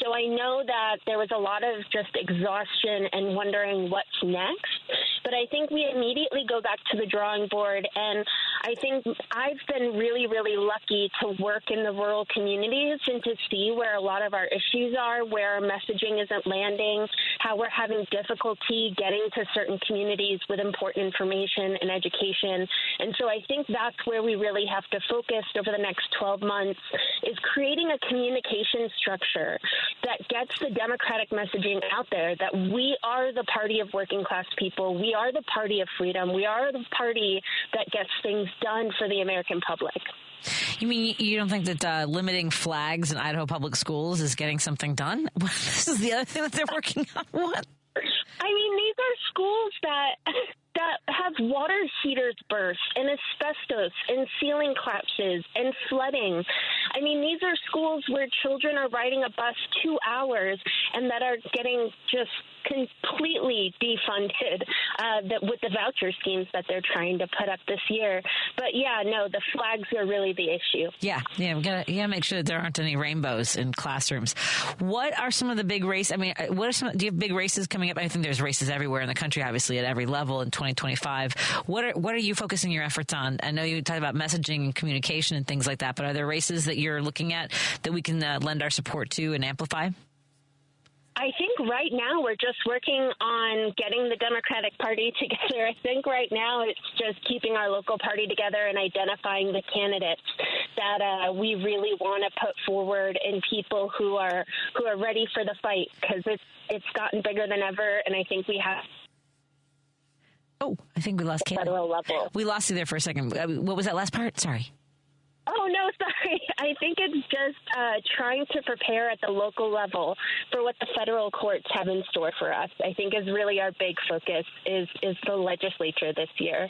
So I know that there was a lot of just exhaustion and wondering what's next, but I think we immediately go back to the drawing board, and I think I've been really, really lucky to work in the rural communities and to see where a lot of our issues are, where our messaging isn't landing, how we're having difficulty getting to certain communities with important information and education. And so I think that's where we really have to focus over the next 12 months, is creating a communication structure that gets the Democratic messaging out there, that we are the party of working class people. We are the party of freedom. We are the party that gets things done for the American public. You mean you don't think that limiting flags in Idaho public schools is getting something done? This is the other thing that they're working on. What? I mean, these are schools that have water heaters burst and asbestos and ceiling collapses and flooding. I mean, these are schools where children are riding a bus 2 hours and that are getting just completely defunded with the voucher schemes that they're trying to put up this year. But yeah, no, the flags are really the issue. Yeah, we gotta make sure that there aren't any rainbows in classrooms. What are some of the big races? I mean, do you have big races coming up? I think there's races everywhere in the country, obviously at every level in 2025. What are you focusing your efforts on? I know you talked about messaging and communication and things like that, but are there races that you're looking at that we can lend our support to and amplify? I think right now we're just working on getting the Democratic Party together. I think right now it's just keeping our local party together and identifying the candidates that we really want to put forward and people who are ready for the fight, because it's gotten bigger than ever, and I think we have. Oh, I think we lost Kayla. Federal level. We lost you there for a second. What was that last part? Sorry. Oh, no, sorry. I think it's just trying to prepare at the local level for what the federal courts have in store for us. I think is really our big focus is the legislature this year.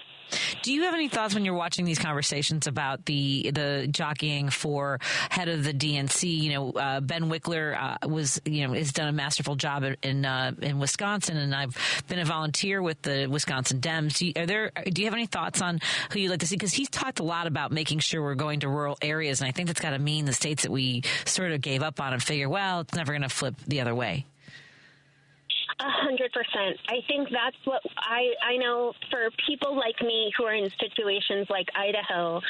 Do you have any thoughts when you're watching these conversations about the jockeying for head of the DNC? You know, Ben Wickler has done a masterful job in Wisconsin, and I've been a volunteer with the Wisconsin Dems. Do you have any thoughts on who you'd like to see? Because he's talked a lot about making sure we're going to rural areas, and I think that's got to mean the states that we sort of gave up on and figure, well, it's never going to flip the other way. 100%. I think that's what I know for people like me who are in situations like Idaho,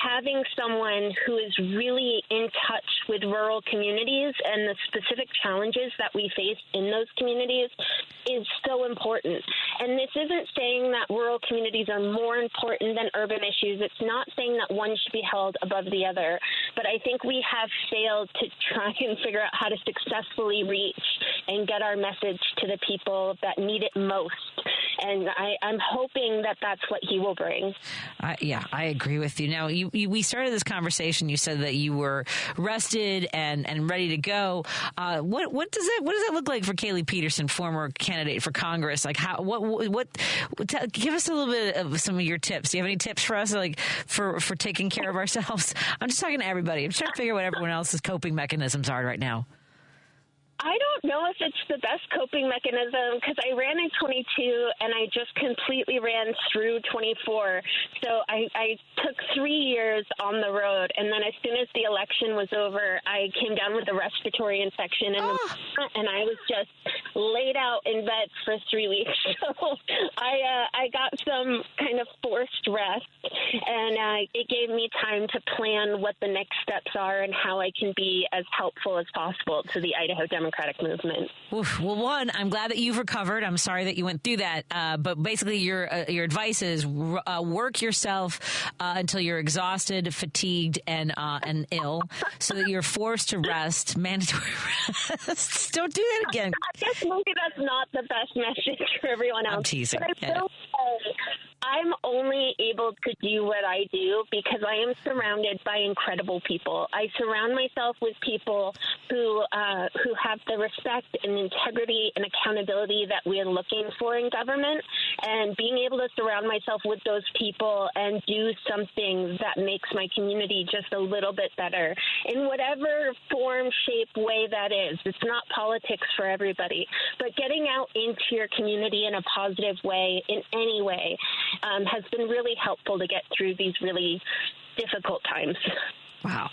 having someone who is really in touch with rural communities and the specific challenges that we face in those communities is so important. And this isn't saying that rural communities are more important than urban issues. It's not saying that one should be held above the other. But I think we have failed to try and figure out how to successfully reach and get our message to the people that need it most. And I'm hoping that that's what he will bring. Yeah, I agree with you. Now, we started this conversation. You said that you were rested and ready to go. What does that look like for Kaylee Peterson, former candidate for Congress? Like, give us a little bit of some of your tips. Do you have any tips for us, like for taking care of ourselves? I'm just talking to everybody. I'm trying to figure out what everyone else's coping mechanisms are right now. I don't know if it's the best coping mechanism because I ran in 22 and I just completely ran through 24. So I took 3 years on the road, and then as soon as the election was over, I came down with a respiratory infection and I was just laid out in bed for 3 weeks. So I got some kind of forced rest, and it gave me time to plan what the next steps are and how I can be as helpful as possible to the Idaho Democratic movement. Oof. Well, one, I'm glad that you've recovered. I'm sorry that you went through that. But basically, your advice is work yourself until you're exhausted, fatigued, and ill, so that you're forced to rest. Mandatory rest. Don't do that again. I guess maybe that's not the best message for everyone else. I'm teasing. But I will say, I'm only able to do what I do because I am surrounded by incredible people. I surround myself with people who have the respect and integrity and accountability that we are looking for in government, and being able to surround myself with those people and do something that makes my community just a little bit better in whatever form, shape, way that is. It's not politics for everybody, but getting out into your community in a positive way, in any way, has been really helpful to get through these really difficult times. Wow.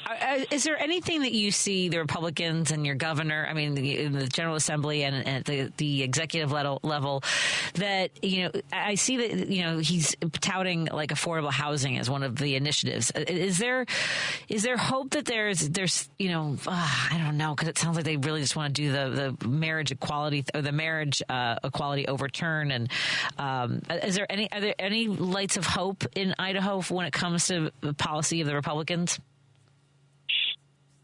Is there anything that you see the Republicans and your governor, I mean, the General Assembly and at the executive level that, I see that, he's touting like affordable housing as one of the initiatives. Is there hope that there's I don't know, because it sounds like they really just want to do the marriage equality or the marriage equality overturn. And are there any lights of hope in Idaho when it comes to the policy of the Republicans?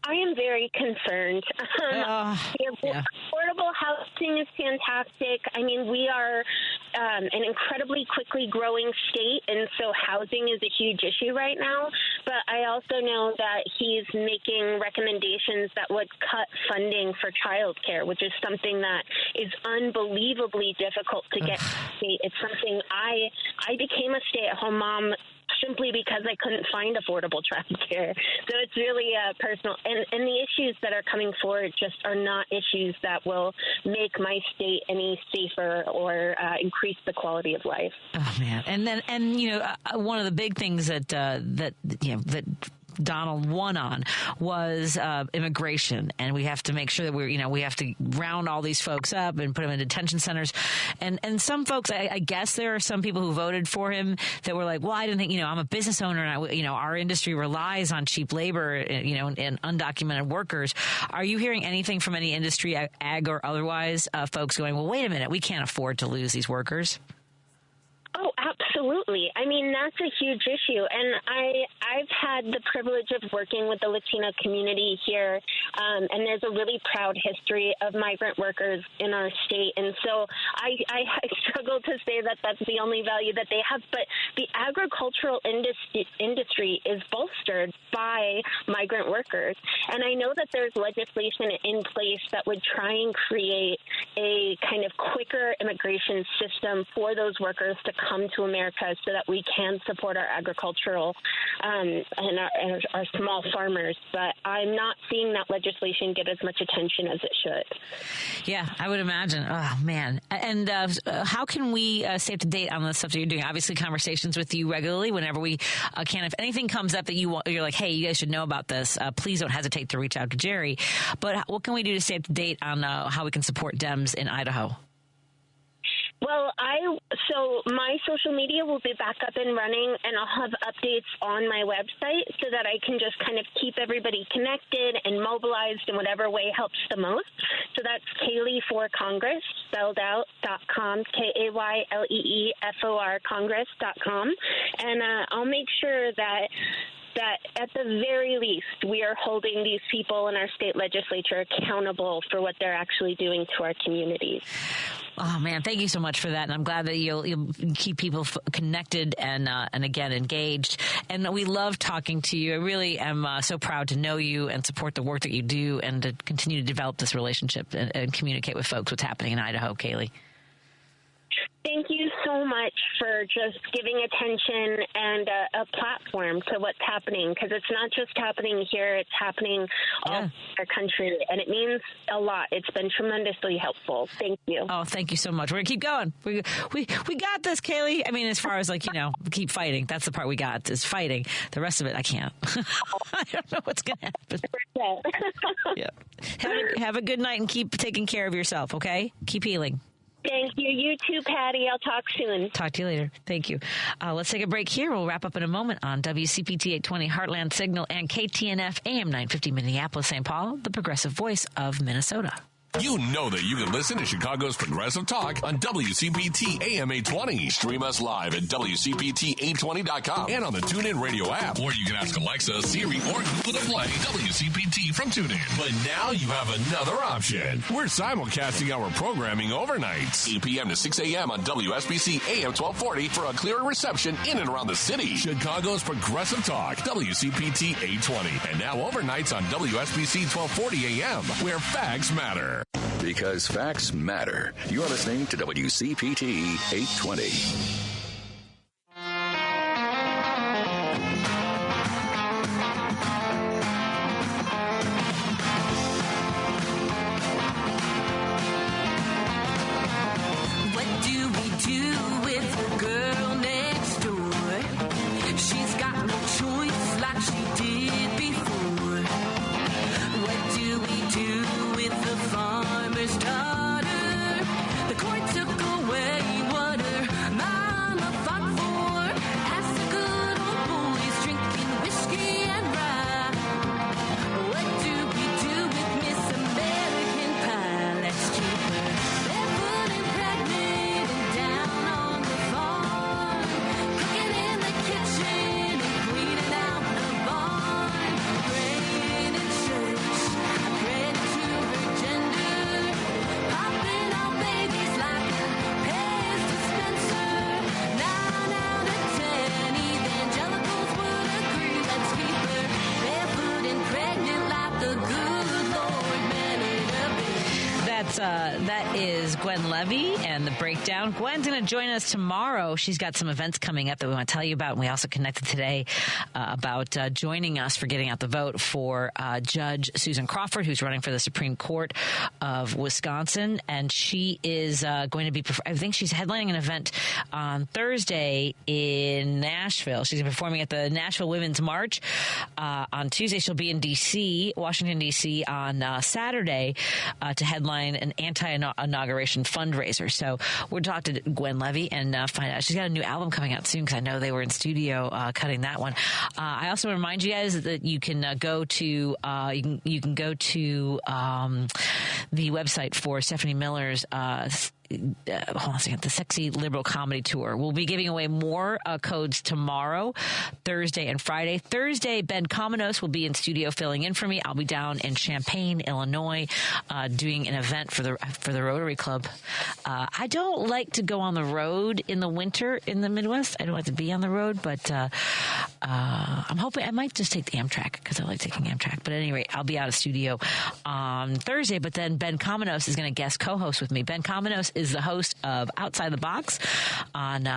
I am very concerned. Affordable housing is fantastic. I mean, we are an incredibly quickly growing state, and so housing is a huge issue right now. But I also know that he's making recommendations that would cut funding for childcare, which is something that is unbelievably difficult to get. It's something I became a stay-at-home mom simply because I couldn't find affordable childcare. So it's really personal. And the issues that are coming forward just are not issues that will make my state any safer or increase the quality of life. Oh, man. And one of the big things that Donald won on was immigration, and we have to make sure that we have to round all these folks up and put them in detention centers. And some folks, I guess there are some people who voted for him that were like, well, I didn't think, I'm a business owner, and our industry relies on cheap labor, and undocumented workers. Are you hearing anything from any industry, ag or otherwise, folks going, well, wait a minute, we can't afford to lose these workers? Oh, absolutely. I mean, that's a huge issue. And I've had the privilege of working with the Latino community here, and there's a really proud history of migrant workers in our state. And so I struggle to say that that's the only value that they have. But the agricultural industry is bolstered by migrant workers. And I know that there's legislation in place that would try and create a kind of quicker immigration system for those workers to come to America so that we can support our agricultural and our small farmers. But I'm not seeing that legislation get as much attention as it should. Yeah, I would imagine. Oh, man. And how can we stay up to date on the stuff that you're doing? Obviously, conversations with you regularly whenever we can. If anything comes up that you're like, hey, you guys should know about this, please don't hesitate to reach out to Jerry. But what can we do to stay up to date on how we can support Dems in Idaho? Well, so my social media will be back up and running, and I'll have updates on my website so that I can just kind of keep everybody connected and mobilized in whatever way helps the most. So that's Kayleeforcongress, spelled out, .com, KAYLEEFOR Congress.com. And I'll make sure that at the very least, we are holding these people in our state legislature accountable for what they're actually doing to our communities. Oh, man, thank you so much for that. And I'm glad that you'll keep people connected and again, engaged. And we love talking to you. I really am so proud to know you and support the work that you do and to continue to develop this relationship and communicate with folks what's happening in Idaho, Kaylee. Thank you so much for just giving attention and a platform to what's happening, because it's not just happening here, it's happening all over our country, and it means a lot. It's been tremendously helpful. Thank you. Oh, thank you so much. We're going to keep going. We got this, Kaylee. I mean, as far as keep fighting. That's the part we got, is fighting. The rest of it, I can't. I don't know what's going to happen. Yeah. Have a good night and keep taking care of yourself, okay? Keep healing. Thank you. You too, Patty. I'll talk soon. Talk to you later. Thank you. Let's take a break here. We'll wrap up in a moment on WCPT 820 Heartland Signal and KTNF AM 950 Minneapolis, St. Paul, the progressive voice of Minnesota. You know that you can listen to Chicago's Progressive Talk on WCPT AM 820. Stream us live at WCPT820.com and on the TuneIn Radio app. Or you can ask Alexa, Siri, or Google to play WCPT from TuneIn. But now you have another option. We're simulcasting our programming overnights, 8 p.m. to 6 a.m. on WSBC AM 1240 for a clearer reception in and around the city. Chicago's Progressive Talk, WCPT 820. And now overnights on WSBC 1240 AM, where facts matter. Because facts matter. You're listening to WCPT 820. Daughter, the court took away what her mom That is Gwen Levy and The Breakdown. Gwen's going to join us tomorrow. She's got some events coming up that we want to tell you about. And we also connected today about joining us for getting out the vote for Judge Susan Crawford, who's running for the Supreme Court of Wisconsin. And she is going to be, I think she's headlining an event on Thursday in Nashville. She's performing at the Nashville Women's March. On Tuesday, she'll be in D.C., Washington, D.C. on Saturday to headline an anti-inauguration fundraiser. So we'll talk to Gwen Levy and find out. She's got a new album coming out soon because I know they were in studio cutting that one. I also want to remind you guys that you can go to you can go to the website for Stephanie Miller's hold on a second, the Sexy Liberal Comedy Tour. We'll be giving away more codes tomorrow, Thursday and Friday. Thursday, Ben Cominos will be in studio filling in for me. I'll be down in Champaign, Illinois, doing an event for the Rotary Club. I don't like to go on the road in the winter in the Midwest. I don't like to be on the road, but I'm hoping I might just take the Amtrak because I like taking Amtrak. But at any rate, I'll be out of studio on Thursday, but then Ben Cominos is going to guest co-host with me. Ben Cominos is the host of Outside the Box on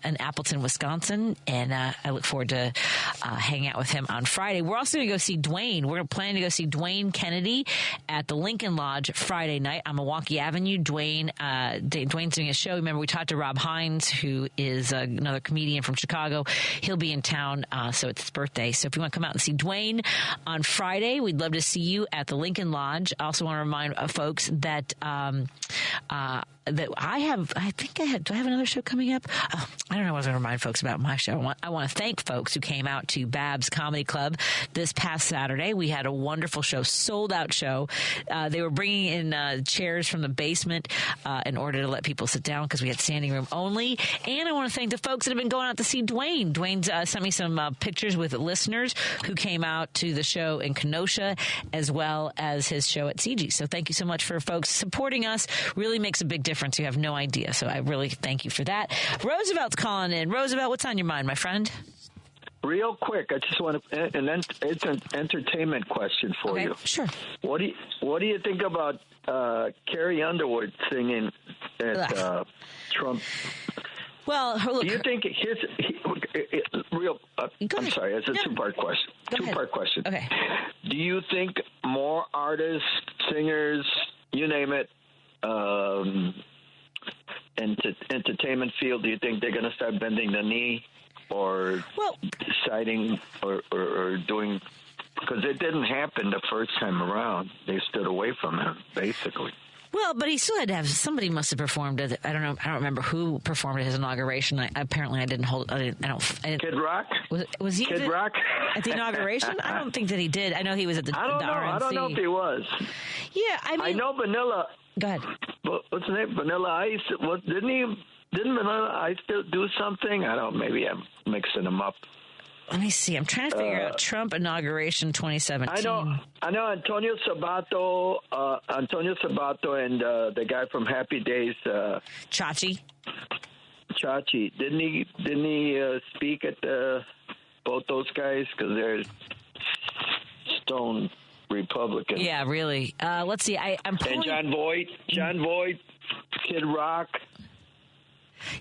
in Appleton, Wisconsin, and I look forward to hanging out with him on Friday. We're also going to go see Dwayne. We're planning to go see Dwayne Kennedy at the Lincoln Lodge Friday night on Milwaukee Avenue. Dwayne's doing a show. Remember, we talked to Rob Hines, who is another comedian from Chicago. He'll be in town, so it's his birthday. So if you want to come out and see Dwayne on Friday, we'd love to see you at the Lincoln Lodge. I also want to remind folks that that do I have another show coming up? Oh, I don't know what I was going to remind folks about my show. I want to thank folks who came out to Babs Comedy Club this past Saturday. We had a wonderful show, sold out show. They were bringing in chairs from the basement in order to let people sit down because we had standing room only. And I want to thank the folks that have been going out to see Dwayne. Dwayne's sent me some pictures with listeners who came out to the show in Kenosha as well as his show at CG. So thank you so much for folks supporting us. Really makes a big difference. You have no idea. So I really thank you for that. Roosevelt's calling in. Roosevelt, what's on your mind, my friend? Real quick, I just want to, it's an entertainment question for you. Sure. What do you think about Carrie Underwood singing at Trump? Well, look, do you think I'm sorry, it's a two-part question. Two-part question. Okay. Do you think more artists, singers, you name it, entertainment field, do you think they're going to start bending the knee or deciding or doing, because it didn't happen the first time around. They stood away from him, basically. Well, but he still had to have, somebody must have performed it. I don't know. I don't remember who performed at his inauguration. Apparently I didn't hold, I didn't Kid Rock? Was he Kid Rock? At the inauguration? I don't think that he did. I know he was at the RNC. I don't know if he was. Yeah, I know Vanilla. Go ahead. What's his name? Vanilla Ice. Didn't Vanilla Ice do something? I don't know. Maybe I'm mixing them up. Let me see. I'm trying to figure out Trump inauguration 2017. I know Antonio Sabato and the guy from Happy Days. Chachi. Didn't he speak at both those guys? Because they're stone Republican. Yeah, really. Let's see. I'm pulling... And John Voight, Kid Rock.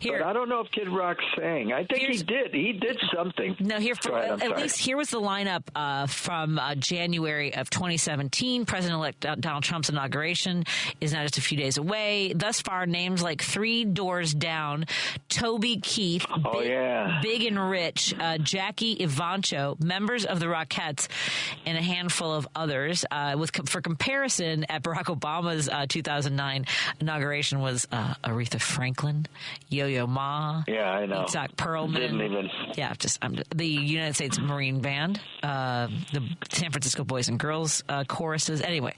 But I don't know if Kid Rock sang. I think he did. He did something. No, at least here was the lineup from January of 2017. President-elect Donald Trump's inauguration is now just a few days away. Thus far, names like Three Doors Down, Toby Keith, Big and Rich, Jackie Evancho, members of the Rockettes, and a handful of others. For comparison, at Barack Obama's 2009 inauguration was Aretha Franklin, Yo-Yo Ma. Yeah, I know. Itzhak Perlman. Didn't even. Yeah, the United States Marine Band, the San Francisco Boys and Girls choruses. Anyway,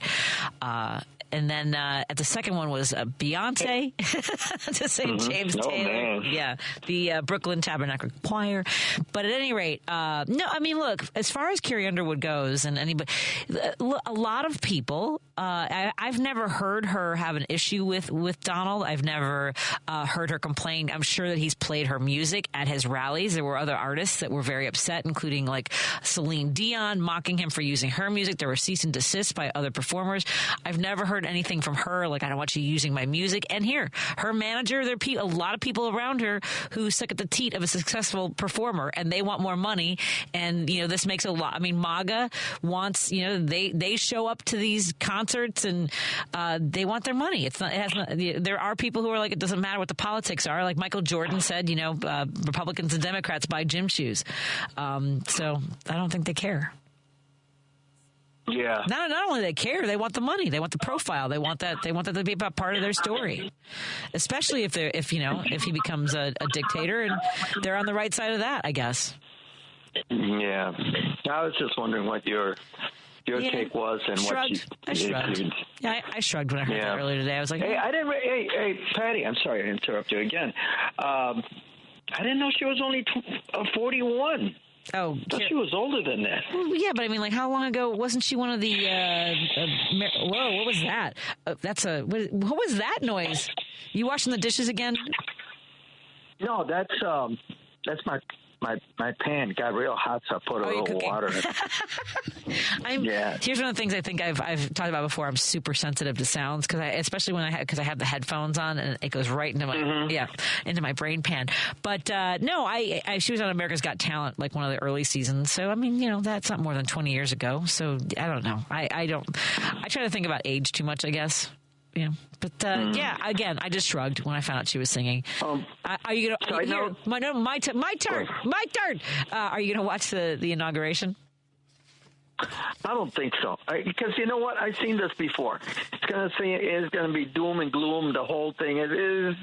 and then at the second one was Beyonce, to St. James Taylor. Man. Yeah, the Brooklyn Tabernacle Choir. But at any rate, no, I mean, look, as far as Carrie Underwood goes, and anybody, a lot of people, I've never heard her have an issue with Donald. I've never heard her complain. I'm sure that he's played her music at his rallies. There were other artists that were very upset, including like Celine Dion, mocking him for using her music. There were cease and desist by other performers. I've never heard heard anything from her. Like, I don't want you using my music. And here, her manager, a lot of people around her who suck at the teat of a successful performer, and they want more money. And, this makes a lot. I mean, MAGA wants, they show up to these concerts and they want their money. There are people who are like, it doesn't matter what the politics are. Like Michael Jordan said, Republicans and Democrats buy gym shoes. So I don't think they care. Yeah. Not only they care, they want the money, they want the profile, they want that to be a part of their story. Especially if he becomes a dictator, and they're on the right side of that, I guess. Yeah. I was just wondering what your take was and shrugged. What you shrugged. Yeah, I shrugged when I heard that earlier today. I was like, hey, hey, Patty, I'm sorry to interrupt you again. I didn't know she was only 41. Oh, she was older than that. Well, yeah, but I mean, like, how long ago wasn't she one of the? Whoa, what was that? What was that noise? You washing the dishes again? No, that's my pan got real hot, so I put a little water in it. Here's one of the things I think I've talked about before. I'm super sensitive to sounds, especially when I have the headphones on, and it goes right into my into my brain pan. But no, she was on America's Got Talent, like one of the early seasons. So I mean, that's not more than 20 years ago. So I don't know. I try to think about age too much, I guess. Yeah, but again, I just shrugged when I found out she was singing. Are you gonna? My turn. Are you gonna watch the inauguration? I don't think so, because you know what? I've seen this before. It's gonna be doom and gloom. The whole thing is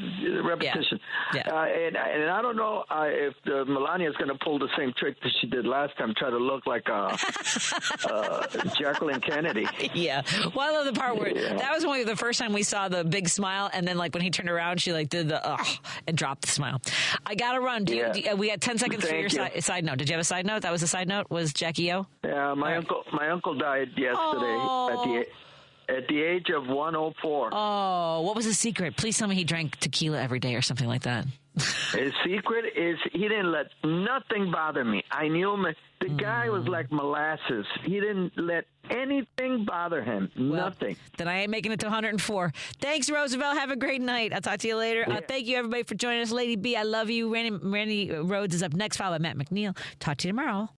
repetition. Yeah. And I don't know if Melania is gonna pull the same trick that she did last time, try to look like Jacqueline Kennedy. Yeah. Well, I love the part where that was the first time we saw the big smile, and then like when he turned around, she like did the and dropped the smile. I gotta run. We had 10 seconds for your side note. Did you have a side note? That was the side note. Was Jackie O? Yeah, my uncle died yesterday at the age of 104. Oh, what was his secret? Please tell me he drank tequila every day or something like that. His secret is he didn't let nothing bother me. I knew him. The guy was like molasses. He didn't let anything bother him. Nothing. Then I ain't making it to 104. Thanks, Roosevelt. Have a great night. I'll talk to you later. Thank you, everybody, for joining us. Lady B, I love you. Randy Rhodes is up next, followed by Matt McNeil. Talk to you tomorrow.